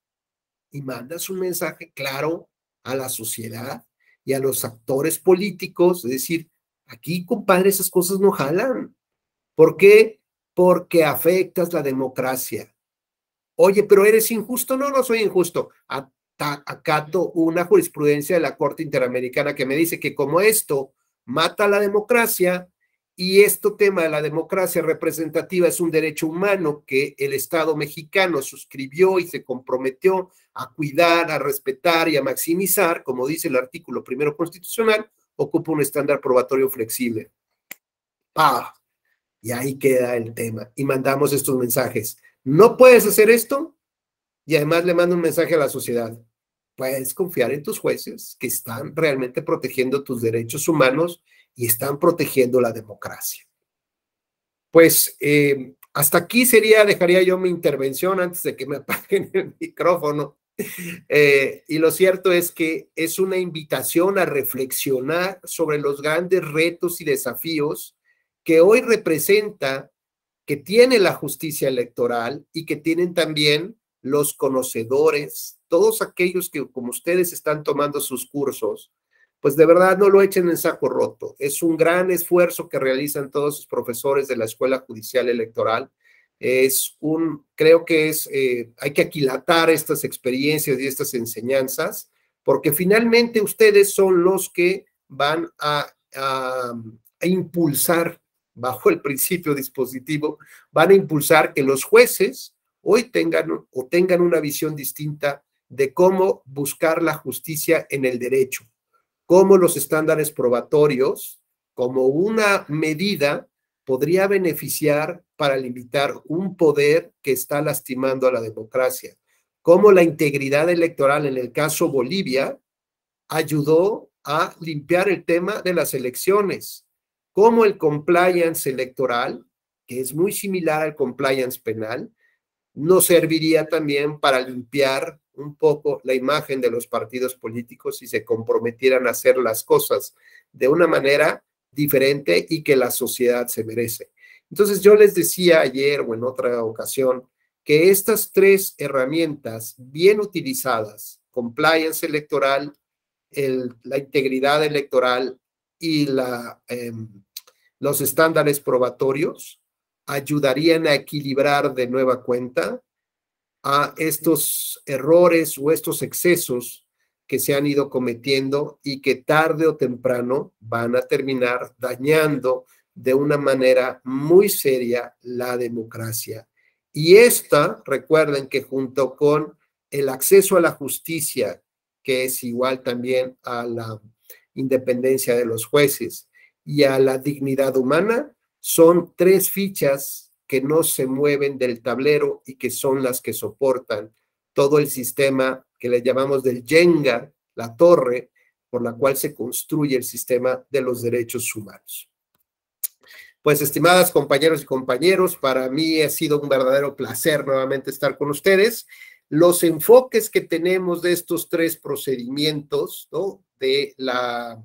Speaker 2: Y mandas un mensaje claro a la sociedad y a los actores políticos, es decir, aquí, compadre, esas cosas no jalan. ¿Por qué? Porque afectas la democracia. Oye, pero eres injusto. No, no soy injusto. Acato una jurisprudencia de la Corte Interamericana que me dice que como esto mata a la democracia y tema de la democracia representativa es un derecho humano que el Estado mexicano suscribió y se comprometió a cuidar, a respetar y a maximizar, como dice el artículo 1 constitucional, ocupa un estándar probatorio flexible. Y ahí queda el tema. Y mandamos estos mensajes. ¿No puedes hacer esto? Y además le mando un mensaje a la sociedad. puedes confiar en tus jueces que están realmente protegiendo tus derechos humanos y están protegiendo la democracia. Pues hasta aquí dejaría yo mi intervención antes de que me apaguen el micrófono. Y lo cierto es que es una invitación a reflexionar sobre los grandes retos y desafíos que hoy representa, que tiene la justicia electoral y que tienen también los conocedores, todos aquellos que como ustedes están tomando sus cursos, pues de verdad no lo echen en saco roto. Es un gran esfuerzo que realizan todos sus profesores de la Escuela Judicial Electoral. Creo que hay que aquilatar estas experiencias y estas enseñanzas, porque finalmente ustedes son los que van a impulsar, bajo el principio dispositivo, van a impulsar que los jueces hoy tengan una visión distinta de cómo buscar la justicia en el derecho, cómo los estándares probatorios, como una medida, podría beneficiar para limitar un poder que está lastimando a la democracia, cómo la integridad electoral en el caso Bolivia ayudó a limpiar el tema de las elecciones, cómo el compliance electoral, que es muy similar al compliance penal, nos serviría también para limpiar un poco la imagen de los partidos políticos si se comprometieran a hacer las cosas de una manera diferente y que la sociedad se merece. Entonces yo les decía ayer o en otra ocasión que estas tres herramientas bien utilizadas, compliance electoral, la integridad electoral y los estándares probatorios, ayudarían a equilibrar de nueva cuenta a estos errores o estos excesos que se han ido cometiendo y que tarde o temprano van a terminar dañando de una manera muy seria la democracia. Y recuerden que junto con el acceso a la justicia, que es igual también a la independencia de los jueces y a la dignidad humana, son tres fichas que no se mueven del tablero y que son las que soportan todo el sistema que le llamamos del Jenga, la torre por la cual se construye el sistema de los derechos humanos. Pues, estimadas compañeros y compañeros, para mí ha sido un verdadero placer nuevamente estar con ustedes. Los enfoques que tenemos de estos tres procedimientos, ¿no? De la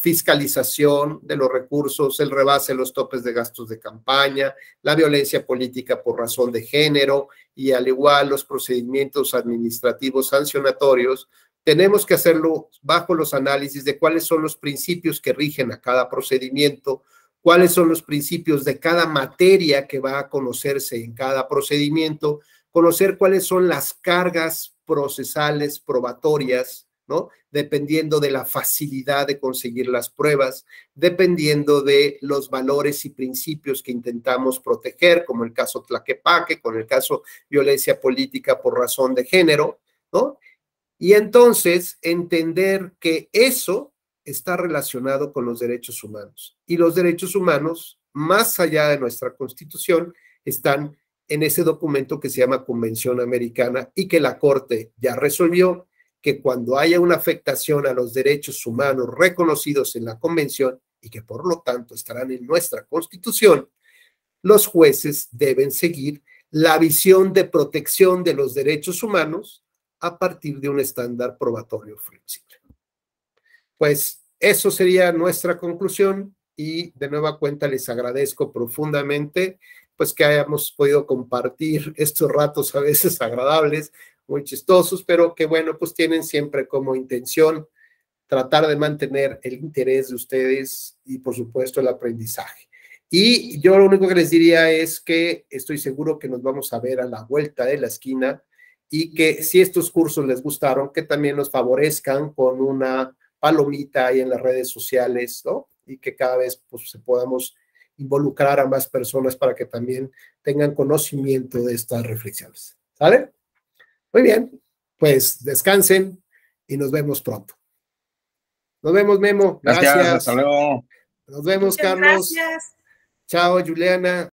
Speaker 2: fiscalización de los recursos, el rebase de los topes de gastos de campaña, la violencia política por razón de género y al igual los procedimientos administrativos sancionatorios, tenemos que hacerlo bajo los análisis de cuáles son los principios que rigen a cada procedimiento, cuáles son los principios de cada materia que va a conocerse en cada procedimiento, conocer cuáles son las cargas procesales probatorias, ¿no? Dependiendo de la facilidad de conseguir las pruebas, dependiendo de los valores y principios que intentamos proteger, como el caso Tlaquepaque, con el caso violencia política por razón de género, ¿no? Y entonces entender que eso está relacionado con los derechos humanos. Y los derechos humanos, más allá de nuestra Constitución, están en ese documento que se llama Convención Americana y que la Corte ya resolvió que cuando haya una afectación a los derechos humanos reconocidos en la Convención y que por lo tanto estarán en nuestra Constitución, los jueces deben seguir la visión de protección de los derechos humanos a partir de un estándar probatorio flexible. Pues eso sería nuestra conclusión y de nueva cuenta les agradezco profundamente pues que hayamos podido compartir estos ratos a veces agradables, muy chistosos, pero que bueno, pues tienen siempre como intención tratar de mantener el interés de ustedes y por supuesto el aprendizaje. Y yo lo único que les diría es que estoy seguro que nos vamos a ver a la vuelta de la esquina y que si estos cursos les gustaron, que también nos favorezcan con una palomita ahí en las redes sociales, ¿no? Y que cada vez pues podamos involucrar a más personas para que también tengan conocimiento de estas reflexiones. ¿Sale? Muy bien, pues descansen y nos vemos pronto. Nos vemos, Memo.
Speaker 8: Gracias. Hasta luego.
Speaker 2: Nos vemos,
Speaker 5: Muchas
Speaker 2: Carlos.
Speaker 5: Gracias.
Speaker 2: Chao, Juliana.